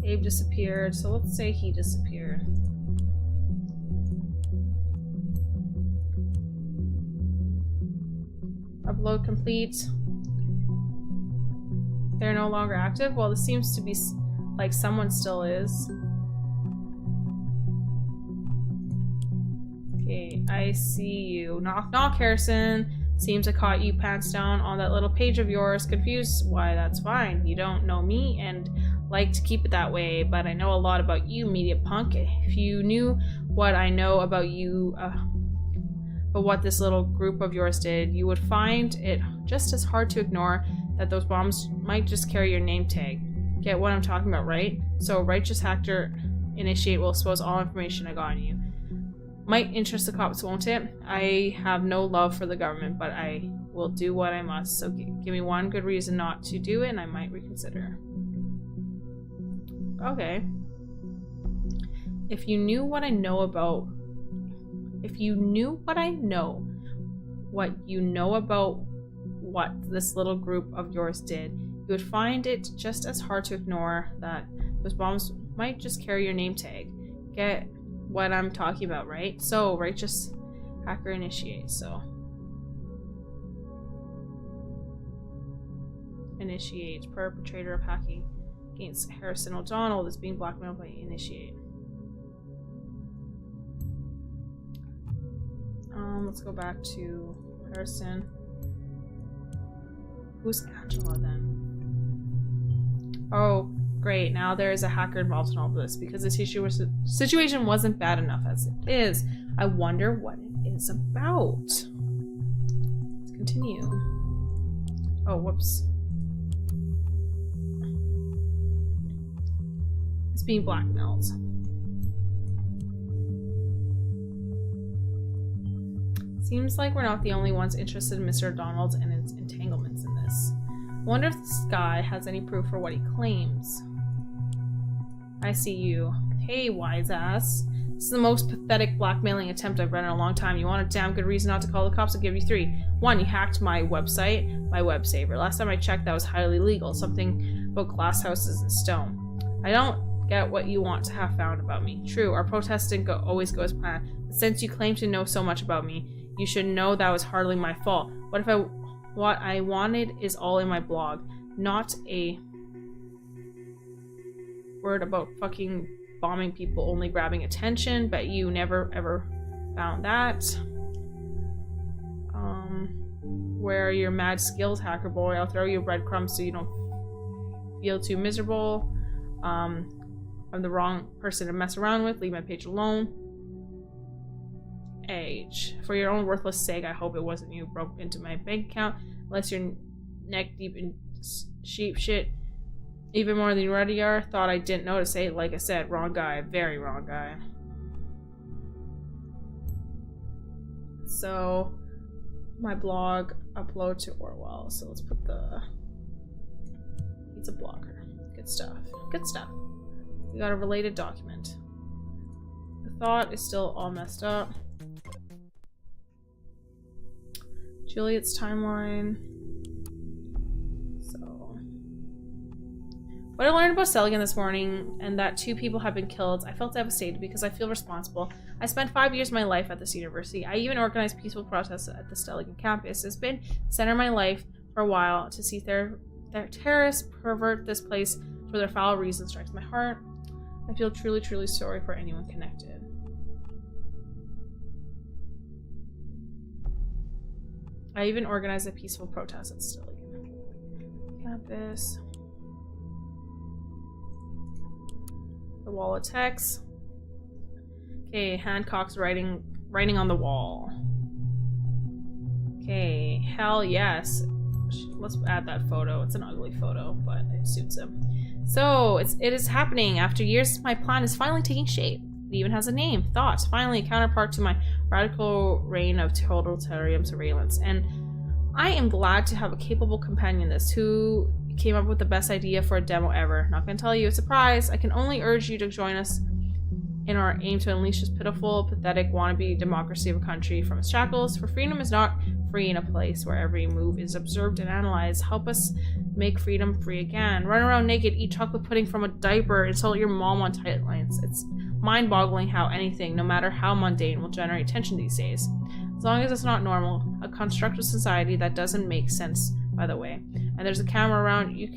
Abe disappeared, so let's say he disappeared. Upload complete. They're no longer active? Well, this seems to be like someone still is. Okay, I see you. Knock knock, Harrison. Seems I caught you pants down on that little page of yours. Confused? Why, that's fine. You don't know me and like to keep it that way, but I know a lot about you, media punk. If you knew what I know about you, but what this little group of yours did, you would find it just as hard to ignore that those bombs might just carry your name tag. Get what I'm talking about, right? So righteous hacker initiate will expose all information I got on you. Might interest the cops, won't it? I have no love for the government, but I will do what I must. So give me one good reason not to do it, and I might reconsider. Okay. If you knew what I know about... If you knew what I know, what you know about what this little group of yours did, you would find it just as hard to ignore that those bombs might just carry your name tag. Get what I'm talking about, right? So, righteous hacker initiate, so. Initiate. Perpetrator of hacking against Harrison O'Donnell is being blackmailed by initiate. Let's go back to Harrison. Who's Angela then? Oh, great. Now there is a hacker involved in all of this because the situation wasn't bad enough as it is. I wonder what it is about. Let's continue. Oh, whoops. It's being blackmailed. Seems like we're not the only ones interested in Mr. Donald and its entanglements in this. Wonder if this guy has any proof for what he claims. I see you. Hey, wise ass. This is the most pathetic blackmailing attempt I've read in a long time. You want a damn good reason not to call the cops? I'll give you 3. 1, you hacked my website, my web saver. Last time I checked, that was highly legal. Something about glass houses and stone. I don't get what you want to have found about me. True, our protest didn't always go as planned. But since you claim to know so much about me, you should know that was hardly my fault. What I wanted is all in my blog, not a word about fucking bombing people, only grabbing attention. Bet you never ever found that. Where are your mad skills, hacker boy? I'll throw you breadcrumbs so you don't feel too miserable. I'm the wrong person to mess around with. Leave my page alone. Age. For your own worthless sake, I hope it wasn't you who broke into my bank account, unless you're neck deep in sheep shit. Even more than you already are. Thought I didn't notice. Hey, like I said, wrong guy. Very wrong guy. So, my blog, upload to Orwell. So let's put the... He's a blogger. Good stuff. Good stuff. We got a related document. The thought is still all messed up. Juliet's timeline. So, what I learned about Stelligan this morning and that 2 people have been killed, I felt devastated because I feel responsible. I spent 5 years of my life at this university. I even organized peaceful protests at the Stelligan campus. It's been the center of my life for a while. To see their terrorists pervert this place for their foul reasons strikes my heart. I feel truly, truly sorry for anyone connected. I even organized a peaceful protest at Stelligan campus. The wall of text. Okay, Hancock's writing on the wall. Okay, hell yes. Let's add that photo. It's an ugly photo, but it suits him. So, it is happening. After years, my plan is finally taking shape. It even has a name. Thought. Finally, a counterpart to my radical reign of totalitarian surveillance. And I am glad to have a capable companion in this who came up with the best idea for a demo ever. Not gonna tell you a surprise. I can only urge you to join us in our aim to unleash this pitiful, pathetic, wannabe democracy of a country from its shackles. For freedom is not free in a place where every move is observed and analyzed. Help us make freedom free again. Run around naked, eat chocolate pudding from a diaper, insult your mom on tight lines. It's mind-boggling how anything, no matter how mundane, will generate tension these days. As long as it's not normal, a constructive society that doesn't make sense, by the way. And there's a camera around, you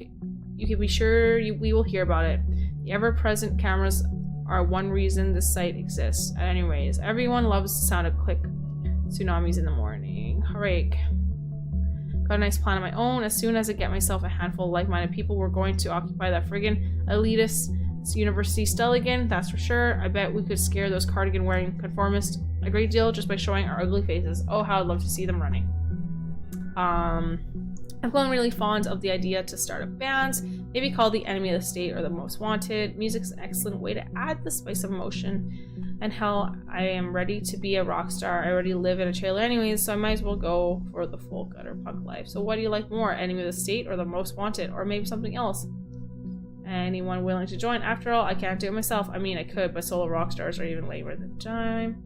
can be sure we will hear about it. The ever-present cameras are one reason this site exists. Anyways, everyone loves the sound of click tsunamis in the morning. Hooray. Got a nice plan of my own. As soon as I get myself a handful of like-minded people, we're going to occupy that friggin' elitist university Stelligan, that's for sure. I bet we could scare those cardigan-wearing conformists a great deal just by showing our ugly faces. Oh, how I'd love to see them running. I'm feeling really fond of the idea to start a band, maybe called the Enemy of the State or the Most Wanted. Music's an excellent way to add the spice of emotion. And hell, I am ready to be a rock star. I already live in a trailer anyways, so I might as well go for the full gutter punk life. So what do you like more, Enemy of the State or the Most Wanted, or maybe something else? Anyone willing to join? After all, I can't do it myself. I mean, I could, but solo rock stars are even lamer than time.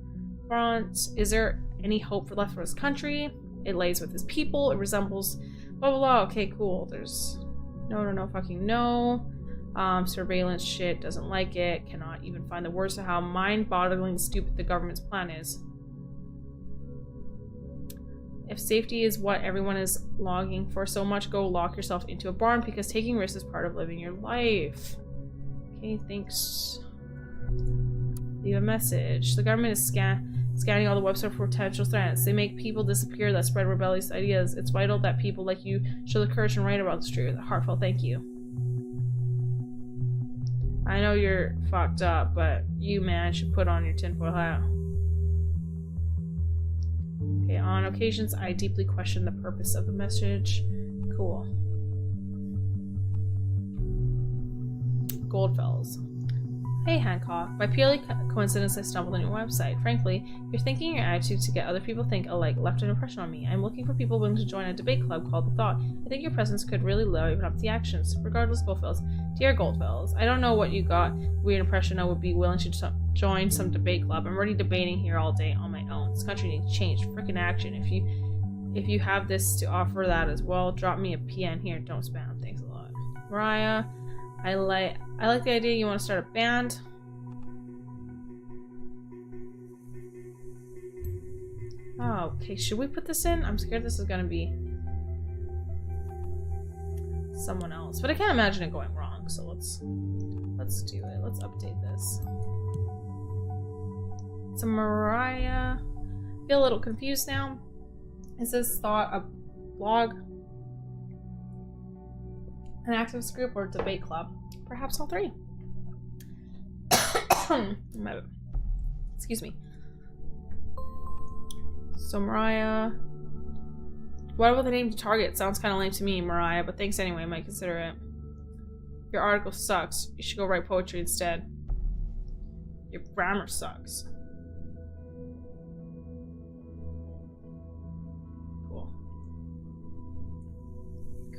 Front. Is there any hope for left for this country? It lays with his people. It resembles blah blah blah. Okay, cool. There's no fucking no. Surveillance shit, doesn't like it. Cannot even find the words to how mind-bogglingly stupid the government's plan is. If safety is what everyone is longing for so much, go lock yourself into a barn because taking risks is part of living your life. Okay, thanks. Leave a message. The government is scanning all the websites for potential threats. They make people disappear that spread rebellious ideas. It's vital that people like you show the courage and write about the truth. A heartfelt thank you. I know you're fucked up, but you, man, should put on your tinfoil hat. Okay, on occasions, I deeply question the purpose of the message. Cool. Goldfells. Hey Hancock, by purely coincidence I stumbled on your website. Frankly, your thinking and your attitude to get other people think alike left an impression on me. I'm looking for people willing to join a debate club called The Thought. I think your presence could really liven up the actions. Regardless, Goldfells. Dear Goldfells, I don't know what you got. Weird impression I would be willing to join some debate club. I'm already debating here all day on my own. This country needs change. Frickin' action. If you have this to offer that as well, drop me a PN here. Don't spam. Thanks a lot. Mariah. I like the idea you want to start a band. Oh, okay, should we put this in? I'm scared this is gonna be someone else, but I can't imagine it going wrong, so let's do it. Let's update this. So Mariah, I feel a little confused now. Is this thought a blog, an activist group, or debate club? Perhaps all three. Excuse me. So Mariah, what about the name to target? Sounds kind of lame to me, Mariah, but thanks anyway. I might consider it. Your article sucks. You should go write poetry instead. Your grammar sucks. Cool.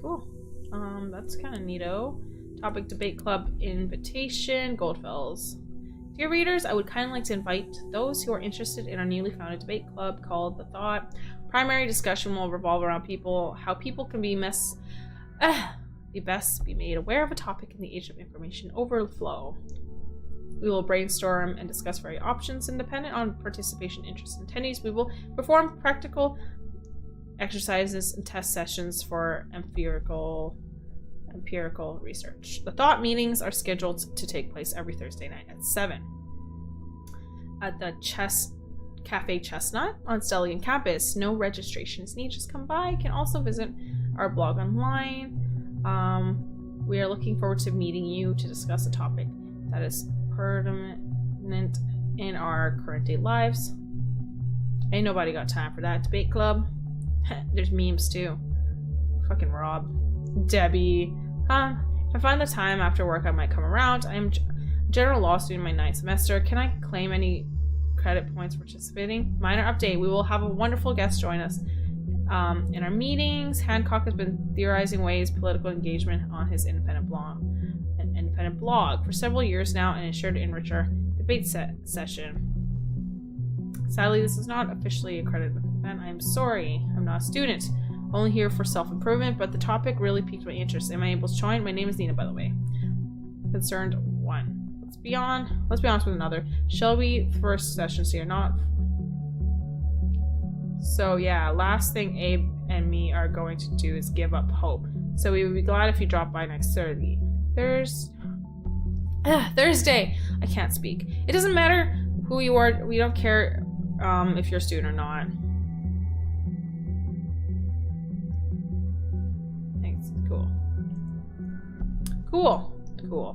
Cool. That's kind of neato. Topic debate club invitation. Goldfells. Dear readers, I would kindly like to invite those who are interested in our newly founded debate club called The Thought. Primary discussion will revolve around how people can be best be made aware of a topic in the age of information overflow. We will brainstorm and discuss various options, and dependent on participation, interest, and attendees, we will perform practical exercises and test sessions for empirical research. The Thought meetings are scheduled to take place every Thursday night at 7 at the Cafe Chestnut on Stelligan campus. No registration is needed. Just come by. You can also visit our blog online. We are looking forward to meeting you to discuss a topic that is pertinent in our current day lives. Ain't nobody got time for that debate club. There's memes too. Fucking Rob. Debbie. If I find the time after work, I might come around. I am a general law student in my 9th semester. Can I claim any credit points for participating? Minor update. We will have a wonderful guest join us in our meetings. Hancock has been theorizing ways political engagement on his independent blog for several years now and is sure to enrich our debate session. Sadly, this is not officially a accredited event. I am sorry. I'm not a student. Only here for self-improvement, but the topic really piqued my interest. Am I able to join? My name is Nina, by the way. Concerned 1. Let's be honest with another. Shelby, first session, so you're not. So yeah, last thing Abe and me are going to do is give up hope. So we would be glad if you drop by next Thursday. Thursday. I can't speak. It doesn't matter who you are. We don't care if you're a student or not. Thanks. Cool. Cool. Cool.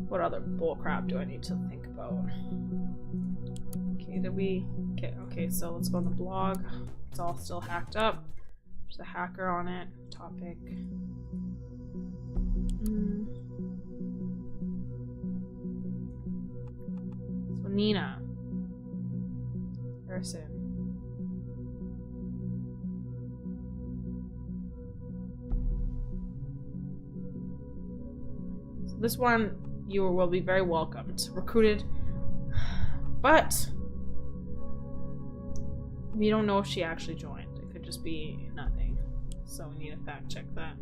What other bullcrap do I need to think about? Okay, did we... Okay, so let's go on the blog. It's all still hacked up. There's a hacker on it. Topic. So Nina. Harrison. So this one, you will be very welcomed. Recruited. But we don't know if she actually joined. It could just be nothing. So we need to fact check that.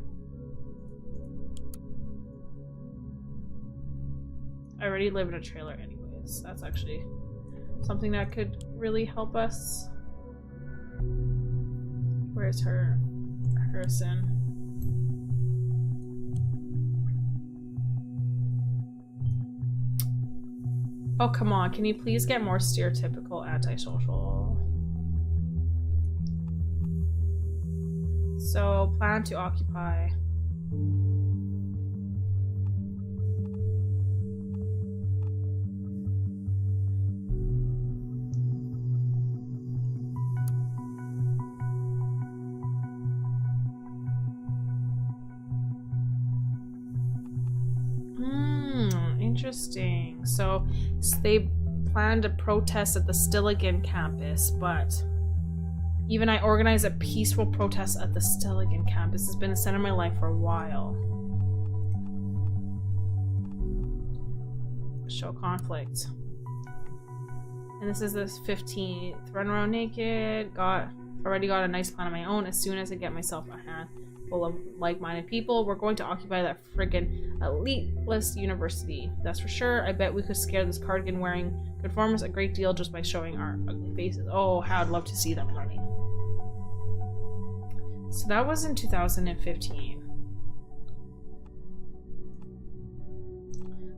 I already live in a trailer anyways. That's actually something that could really help us. Where's her Harrison? Oh, come on. Can you please get more stereotypical antisocial? So, plan to occupy. Interesting. So they planned a protest at the Stilligan campus, but even I organized a peaceful protest at the Stilligan campus. It's been a center of my life for a while. Show conflict. And this is the 15th. Run around naked. Already got a nice plan of my own. As soon as I get myself a handful of like-minded people, we're going to occupy that friggin' elite-list university. That's for sure. I bet we could scare this cardigan-wearing conformists a great deal just by showing our ugly faces. Oh, how I'd love to see them running. So that was in 2015.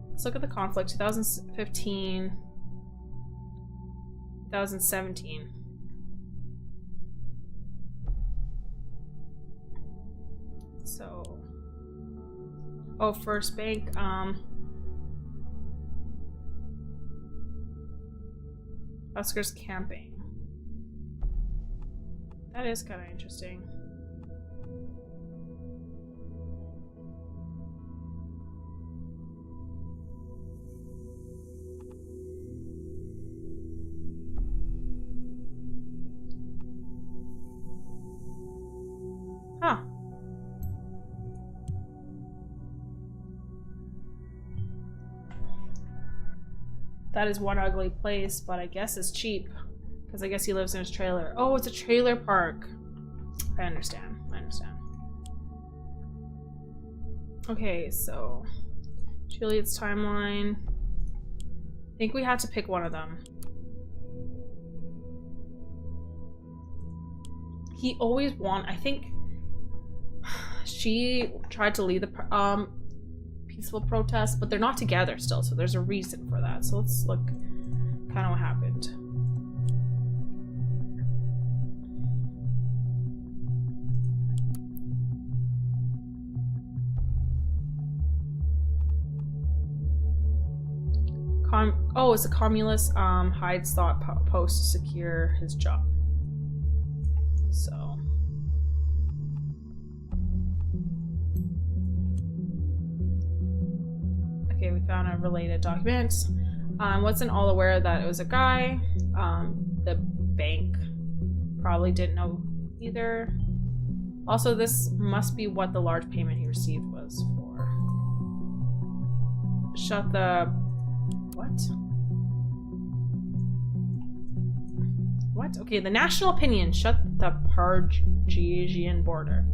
Let's look at the conflict. 2015, 2017. So, oh, First Bank, Oscar's camping. That is kind of interesting. Huh. That is one ugly place, but I guess it's cheap. Because I guess he lives in his trailer. Oh, it's a trailer park. I understand. I understand. Okay, so Juliet's timeline. I think we had to pick one of them. He always I think she tried to lead the peaceful protest, but they're not together still, so there's a reason for that. So let's look kind of what happened. Oh, it's a communist hides thought post to secure his job. So okay, we found a related document. Wasn't all aware that it was a guy. The bank probably didn't know either. Also, this must be what the large payment he received was for. Shut the... What? What? Okay, the national opinion. Shut the Parisian border.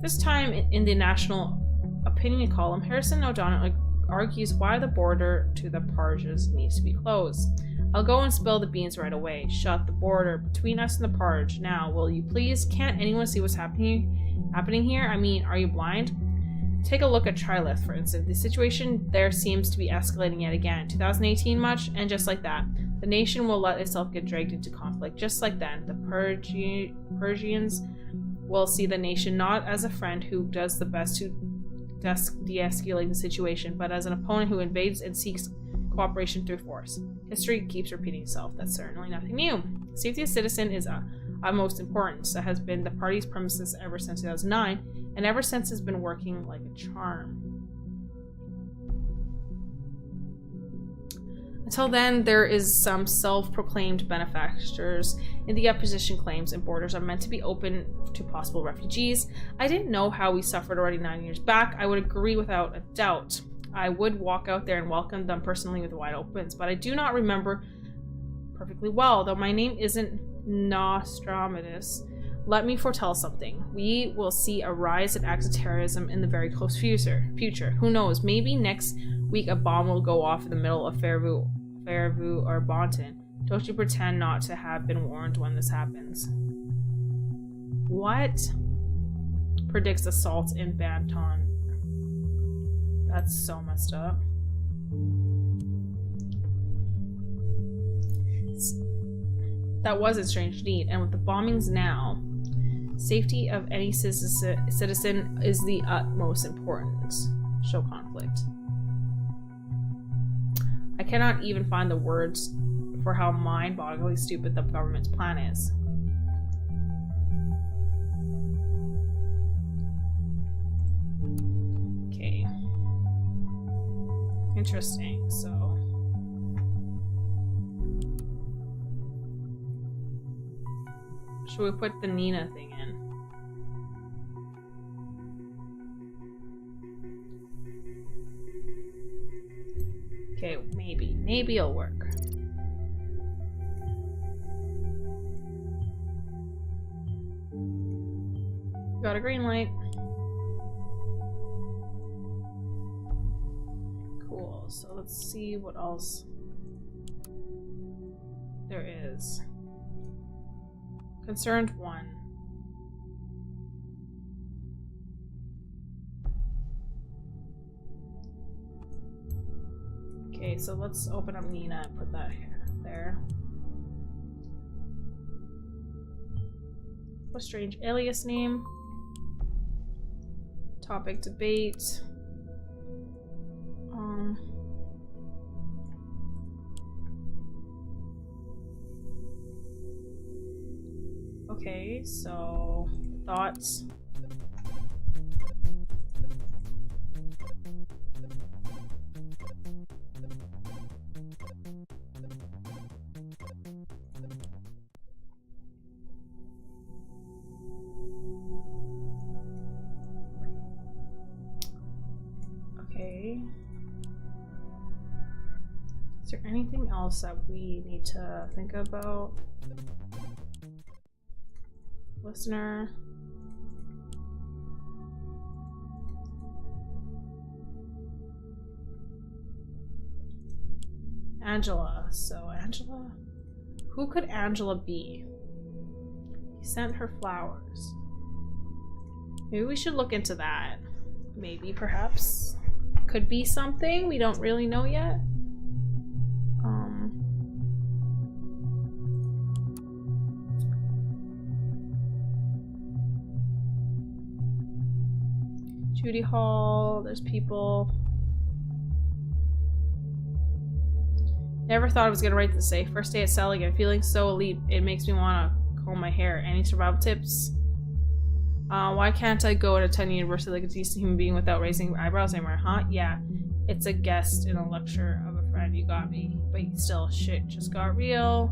This time in the national opinion column, Harrison O'Donnell argues why the border to the Parges needs to be closed. I'll go and spill the beans right away. Shut the border between us and the Parge. Now, will you please? Can't anyone see what's happening here? I mean, are you blind? Take a look at Trilith, for instance. The situation there seems to be escalating yet again. 2018 much? And just like that, the nation will let itself get dragged into conflict. Just like then, the Persians will see the nation not as a friend who does the best to de-escalate the situation, but as an opponent who invades and seeks cooperation through force. History keeps repeating itself. That's certainly nothing new. Safety of citizen is of utmost importance. That has been the party's premises ever since 2009, and ever since has been working like a charm. Until then, there is some self-proclaimed benefactors in the opposition claims, and borders are meant to be open to possible refugees. I didn't know how we suffered already 9 years back. I would agree without a doubt. I would walk out there and welcome them personally with wide opens, but I do not remember perfectly well, though my name isn't Nostradamus. Let me foretell something. We will see a rise in acts of terrorism in the very close future. Who knows? Maybe next week a bomb will go off in the middle of Fairview or Bonton. Don't you pretend not to have been warned when this happens. What? Predicts assault in Banton. That's so messed up. That was a strange need, and with the bombings now, safety of any citizen is the utmost importance. Show conflict. I cannot even find the words for how mind-bogglingly stupid the government's plan is. Okay. Interesting, so... should we put the Nina thing in? Okay, maybe. Maybe it'll work. Got a green light. Cool, so let's see what else there is. Concerned 1. Okay, so let's open up Nina and put that there. What a strange alias name. Topic debate. Okay, so thoughts. Okay. Is there anything else that we need to think about? Listener. Angela. So Angela? Who could Angela be? He sent her flowers. Maybe we should look into that. Maybe, perhaps. Could be something we don't really know yet. Judy Hall, there's people. Never thought I was gonna write this day. First day at Seligan, feeling so elite, it makes me wanna comb my hair. Any survival tips? Why can't I go and attend university like a decent human being without raising eyebrows anymore, huh? Yeah, it's a guest in a lecture of a friend, you got me. But still, shit just got real.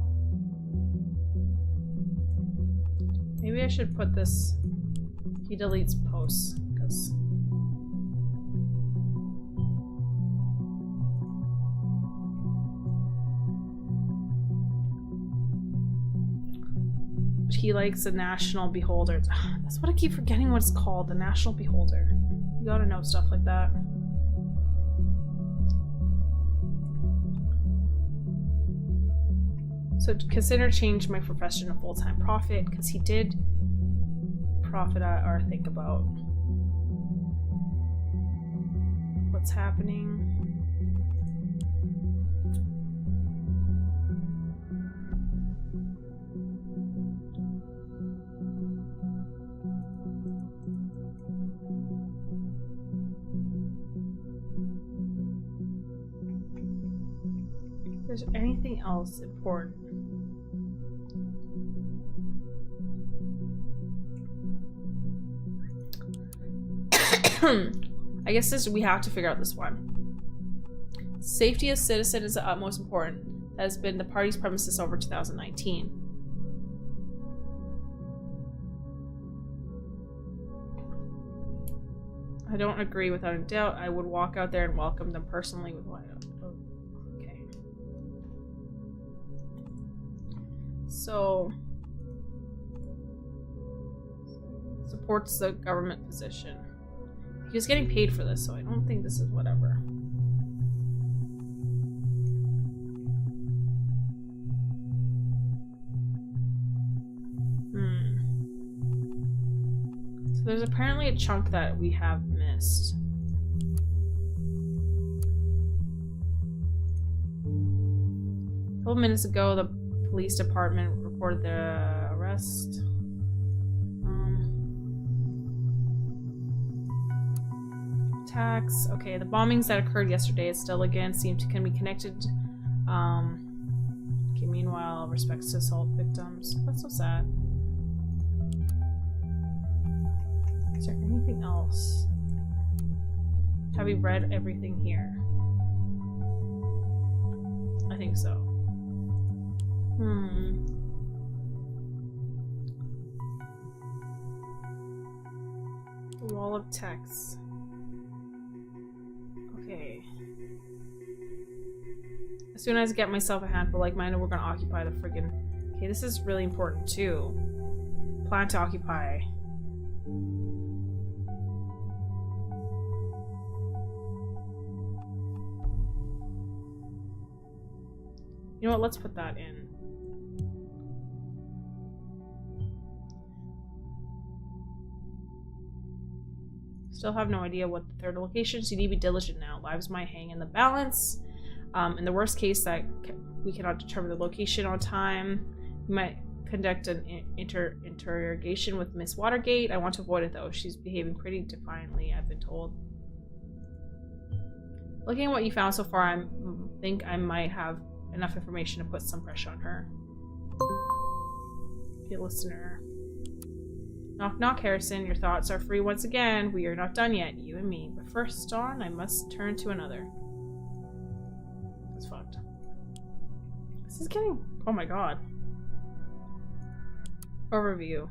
Maybe I should put this, he deletes posts, because he likes the National Beholder. That's what I keep forgetting what it's called. The National Beholder. You gotta know stuff like that. So consider change my profession to full-time profit, because he did profit at or think about. what's happening. If there's anything else important. I guess we have to figure out this one. Safety as citizen is the utmost important. That has been the party's premises over 2019. I don't agree without a doubt. I would walk out there and welcome them personally with wide open. Okay. So supports the government position. He was getting paid for this, so I don't think this is whatever. So there's apparently a chunk that we have missed. A couple minutes ago, the police department reported the arrest. Attacks. Okay, the bombings that occurred yesterday at Steligan can be connected. Okay, meanwhile, respects to assault victims. That's so sad. Is there anything else? Have we read everything here? I think so. The wall of text. Okay. As soon as I get myself a handful like-minded, we're gonna occupy the friggin'... Okay, this is really important too. Plan to occupy. You know what? Let's put that in. Still have no idea what the third location is. You need to be diligent now. Lives might hang in the balance. In the worst case, that we cannot determine the location on time. We might conduct an interrogation with Miss Watergate. I want to avoid it though. She's behaving pretty defiantly, I've been told. Looking at what you found so far, I think I might have enough information to put some pressure on her. Okay, listener. Knock knock, Harrison. Your thoughts are free once again. We are not done yet, you and me. But first, Dawn, I must turn to another. That's fucked. This is getting... Oh my god. Overview.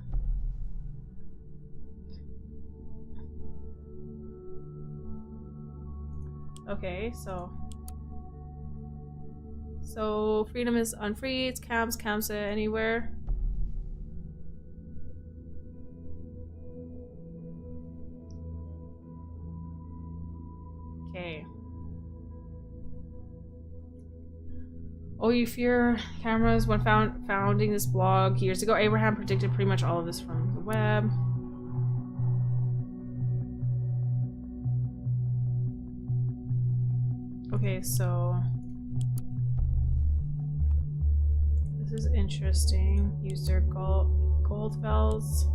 Okay, so freedom is unfree. It's cams anywhere. Okay. Oh, you fear cameras. When founding this blog years ago, Abraham predicted pretty much all of this from the web. Okay, so this is interesting. User Goldfells.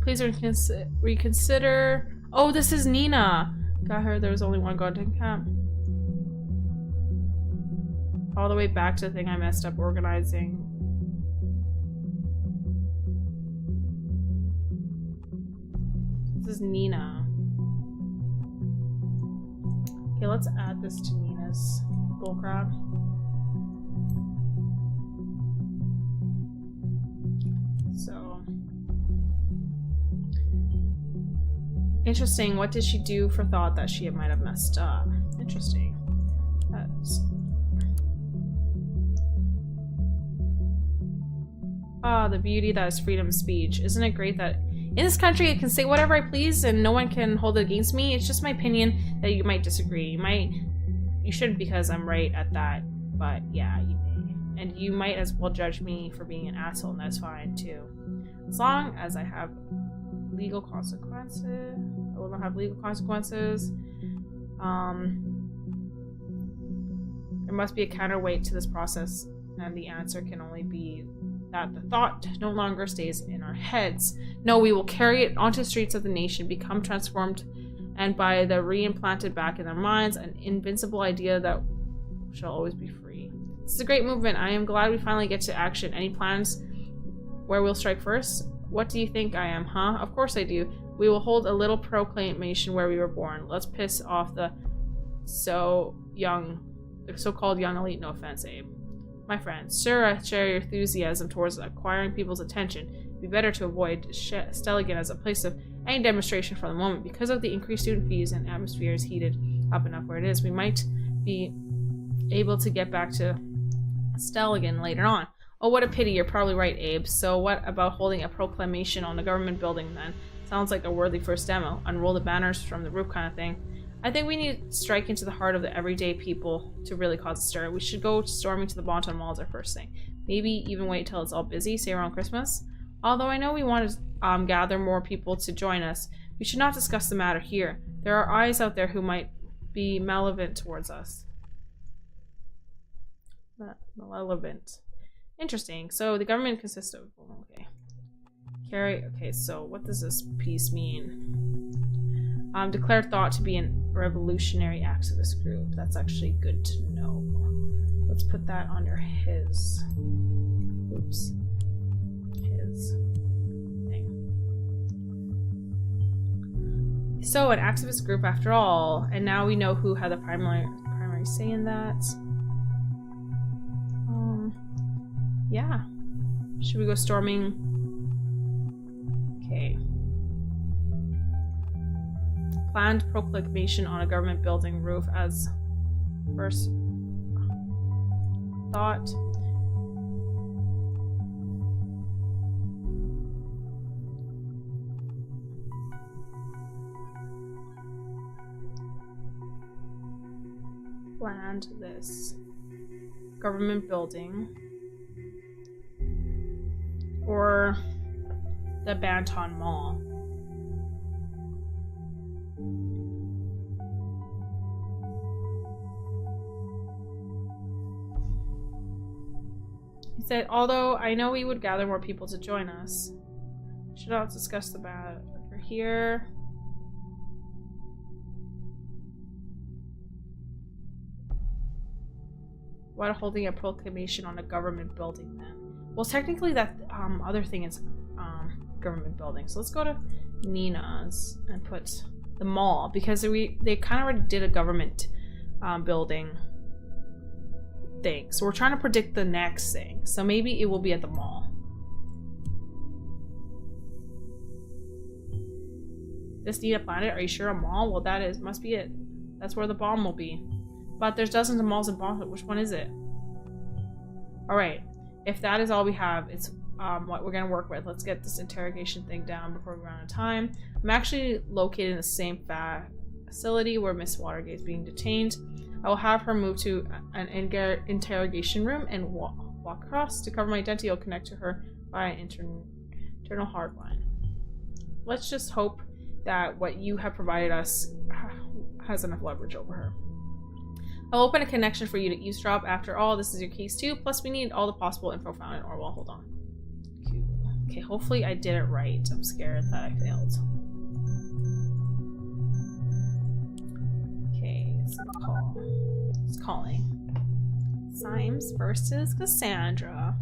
Please reconsider. Oh, this is Nina. Got her. There was only one goddamn camp. All the way back to the thing I messed up organizing. This is Nina. Okay, let's add this to Nina's bullcrap. So interesting. What did she do for thought that she might have messed up? Interesting. That's... Ah, the beauty that is freedom of speech. Isn't it great that in this country I can say whatever I please and no one can hold it against me? It's just my opinion that you might disagree. You shouldn't because I'm right at that, but yeah, you may. And you might as well judge me for being an asshole, and that's fine too. As long as I have legal consequences. It will not have legal consequences. There must be a counterweight to this process, and the answer can only be that the thought no longer stays in our heads. No, we will carry it onto the streets of the nation, become transformed, and by the re-implanted back in their minds, an invincible idea that shall always be free. This is a great movement. I am glad we finally get to action. Any plans where we'll strike first? What do you think I am, huh? Of course I do. We will hold a little proclamation where we were born. Let's piss off the so-called young elite. No offense, Abe. My friend, sir, I share your enthusiasm towards acquiring people's attention. It would be better to avoid Stelligan as a place of any demonstration for the moment. Because of the increased student fees and atmosphere is heated up enough where it is, we might be able to get back to Stelligan later on. Oh, what a pity. You're probably right, Abe. So what about holding a proclamation on the government building then? Sounds like a worthy first demo. Unroll the banners from the roof kind of thing. I think we need to strike into the heart of the everyday people to really cause a stir. We should go storming to the Bonton Mall as our first thing. Maybe even wait till it's all busy, say around Christmas. Although I know we want to gather more people to join us, we should not discuss the matter here. There are eyes out there who might be malevolent towards us. Malevolent. Interesting. So the government consists of... Okay. Okay, so what does this piece mean? Declare thought to be a revolutionary activist group. That's actually good to know. Let's put that under his... Oops. His thing. So, an activist group after all. And now we know who had the primary say in that. Yeah. Should we go storming? Okay. Planned proclamation on a government building roof as first thought. Planned this government building or the Banton Mall. He said, although I know we would gather more people to join us. Should not discuss the matter here. What holding a proclamation on a government building then? Well, technically that other thing is government building. So let's go to Nina's and put the mall because they kind of already did a government building thing. So we're trying to predict the next thing. So maybe it will be at the mall. This Nina planet? Are you sure a mall? Well, that must be it. That's where the bomb will be. But there's dozens of malls in Boston. Which one is it? Alright. If that is all we have, it's what we're going to work with. Let's get this interrogation thing down before we run out of time. I'm actually located in the same facility where Miss Watergate is being detained. I will have her move to an interrogation room and walk across. To cover my identity, I'll connect to her via an internal hardline. Let's just hope that what you have provided us has enough leverage over her. I'll open a connection for you to eavesdrop. After all, this is your case too. Plus, we need all the possible info found in Orwell. Hold on. Okay, hopefully I did it right. I'm scared that I failed. Okay, it's a call. It's calling. Symes versus Cassandra.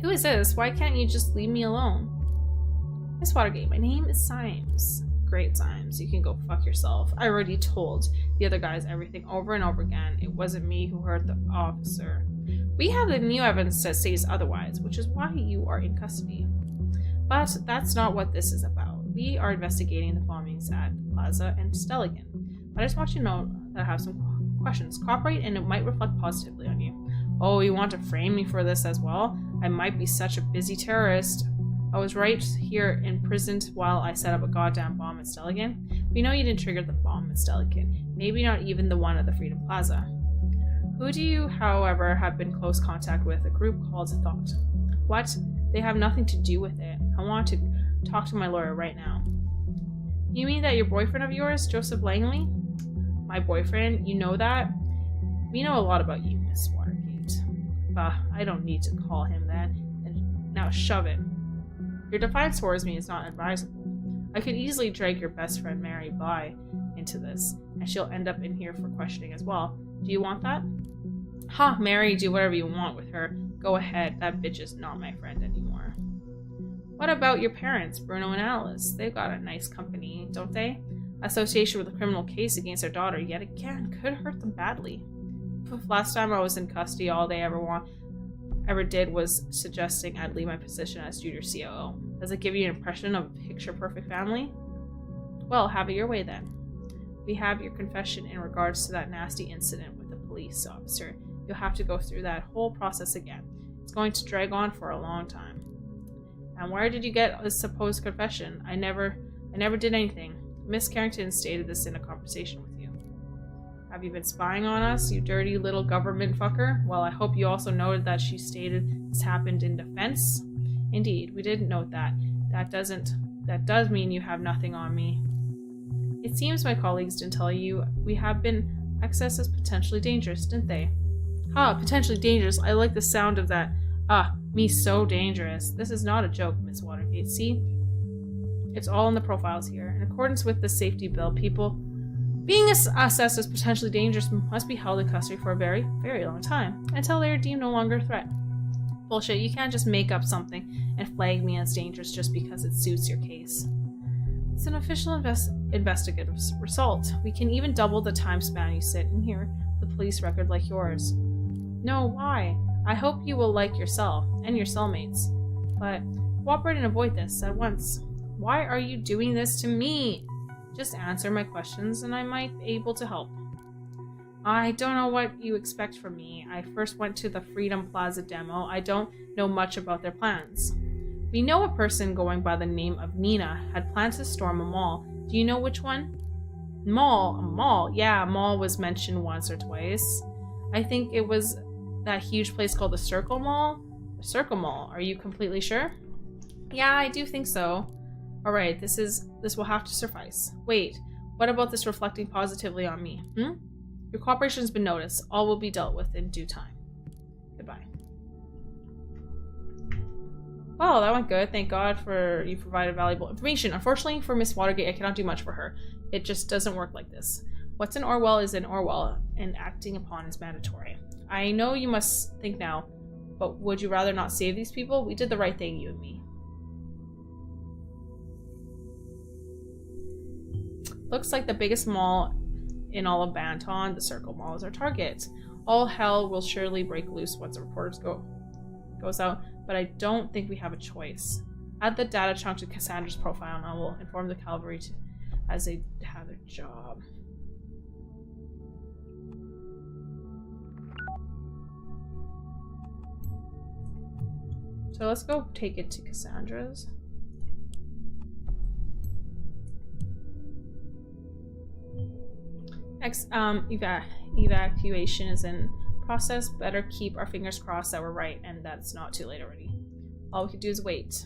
Who is this? Why can't you just leave me alone? Miss Watergate, my name is Symes. Great, Symes. You can go fuck yourself. I already told the other guys everything over and over again. It wasn't me who hurt the officer. We have the new evidence that says otherwise, which is why you are in custody. But that's not what this is about. We are investigating the bombings at Plaza and Stelligan. But I just want you to know that I have some questions. Cooperate and it might reflect positively on you. Oh, you want to frame me for this as well? I might be such a busy terrorist. I was right here imprisoned while I set up a goddamn bomb at Stelligan. We know you didn't trigger the bomb at Stelligan. Maybe not even the one at the Freedom Plaza. Who do you, however, have been in close contact with? A group called Thought. What? They have nothing to do with it. I want to talk to my lawyer right now. You mean that your boyfriend of yours, Joseph Langley? My boyfriend? You know that? We know a lot about you, Miss Watergate. Bah, I don't need to call him that. And now shove it. Your defiance towards me is not advisable. I could easily drag your best friend Mary Bly into this, and she'll end up in here for questioning as well. Do you want that? Ha, Mary, do whatever you want with her. Go ahead, that bitch is not my friend anymore. What about your parents, Bruno and Alice? They've got a nice company, don't they? Association with a criminal case against their daughter yet again could hurt them badly. Last time I was in custody, all they ever did was suggesting I'd leave my position as junior COO. Does it give you an impression of a picture-perfect family? Well, have it your way then. We have your confession in regards to that nasty incident with the police officer. You'll have to go through that whole process again. It's going to drag on for a long time. And where did you get this supposed confession? I never did anything. Miss Carrington stated this in a conversation with you. Have you been spying on us, you dirty little government fucker? Well, I hope you also noted that she stated this happened in defense. Indeed, we didn't note that. That does mean you have nothing on me. It seems my colleagues didn't tell you we have been accessed as potentially dangerous, didn't they? Ah, potentially dangerous. I like the sound of that. Ah, me so dangerous. This is not a joke, Miss Watergate. See? It's all in the profiles here. In accordance with the safety bill, people being assessed as potentially dangerous must be held in custody for a very, very long time, until they are deemed no longer a threat. Bullshit, you can't just make up something and flag me as dangerous just because it suits your case. It's an official investigative result. We can even double the time span you sit in here with a police record like yours. No, why? I hope you will like your cell, and your cellmates. But cooperate and avoid this at once. Why are you doing this to me? Just answer my questions and I might be able to help. I don't know what you expect from me. I first went to the Freedom Plaza demo. I don't know much about their plans. We know a person going by the name of Nina had plans to storm a mall. Do you know which one? Mall? A mall? Yeah, a mall was mentioned once or twice. I think it was that huge place called the Circle Mall? The Circle Mall. Are you completely sure? Yeah, I do think so. Alright, this will have to suffice. Wait, what about this reflecting positively on me? Your cooperation has been noticed. All will be dealt with in due time. Goodbye. Well, that went good. Thank God for you provided valuable information. Unfortunately for Miss Watergate, I cannot do much for her. It just doesn't work like this. What's in Orwell is in Orwell, and acting upon is mandatory. I know you must think now, but would you rather not save these people? We did the right thing, you and me. Looks like the biggest mall in all of Banton, the Circle Mall, is our target. All hell will surely break loose once the reporters goes out, but I don't think we have a choice. Add the data chunk to Cassandra's profile and I will inform the cavalry as they have their job. So let's go take it to Cassandra's. Evacuation is in process. Better keep our fingers crossed that we're right and that it's not too late already. All we can do is wait.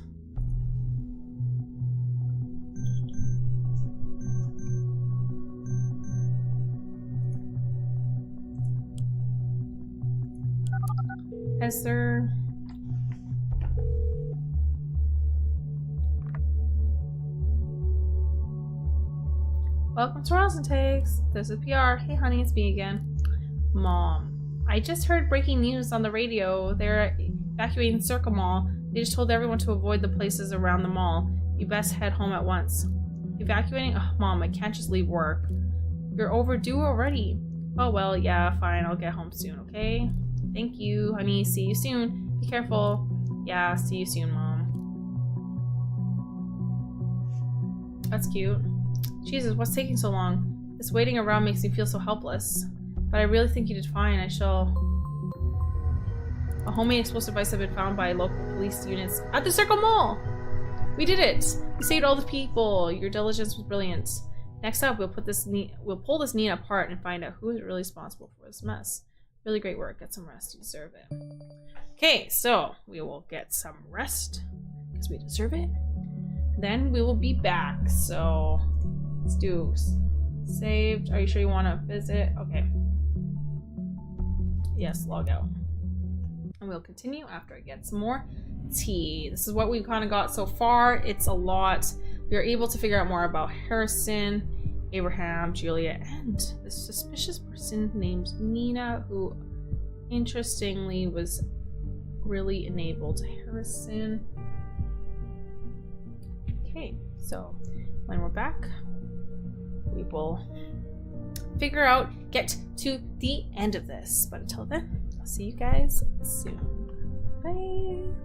Esther. Welcome to Rosin Takes. This is PR. Hey honey, it's me again. Mom, I just heard breaking news on the radio. They're evacuating Circle Mall. They just told everyone to avoid the places around the mall. You best head home at once. Evacuating? Oh, Mom, I can't just leave work. You're overdue already. Oh well, yeah, fine. I'll get home soon, okay? Thank you, honey. See you soon. Be careful. Yeah, see you soon, Mom. That's cute. Jesus, what's taking so long? This waiting around makes me feel so helpless. But I really think you did fine. A homemade explosive device have been found by local police units at the Circle Mall! We did it! We saved all the people! Your diligence was brilliant. Next up, we'll pull this Nina apart and find out who is really responsible for this mess. Really great work. Get some rest. You deserve it. Okay, so we will get some rest because we deserve it. Then we will be back. So let's do saved. Are you sure you want to visit? Okay. Yes, log out. And we'll continue after I get some more tea. This is what we've kind of got so far. It's a lot. We are able to figure out more about Harrison, Abraham, Julia, and this suspicious person named Nina, who interestingly was really enabled Harrison. Okay, so when we're back, we will get to the end of this. But until then, I'll see you guys soon. Bye.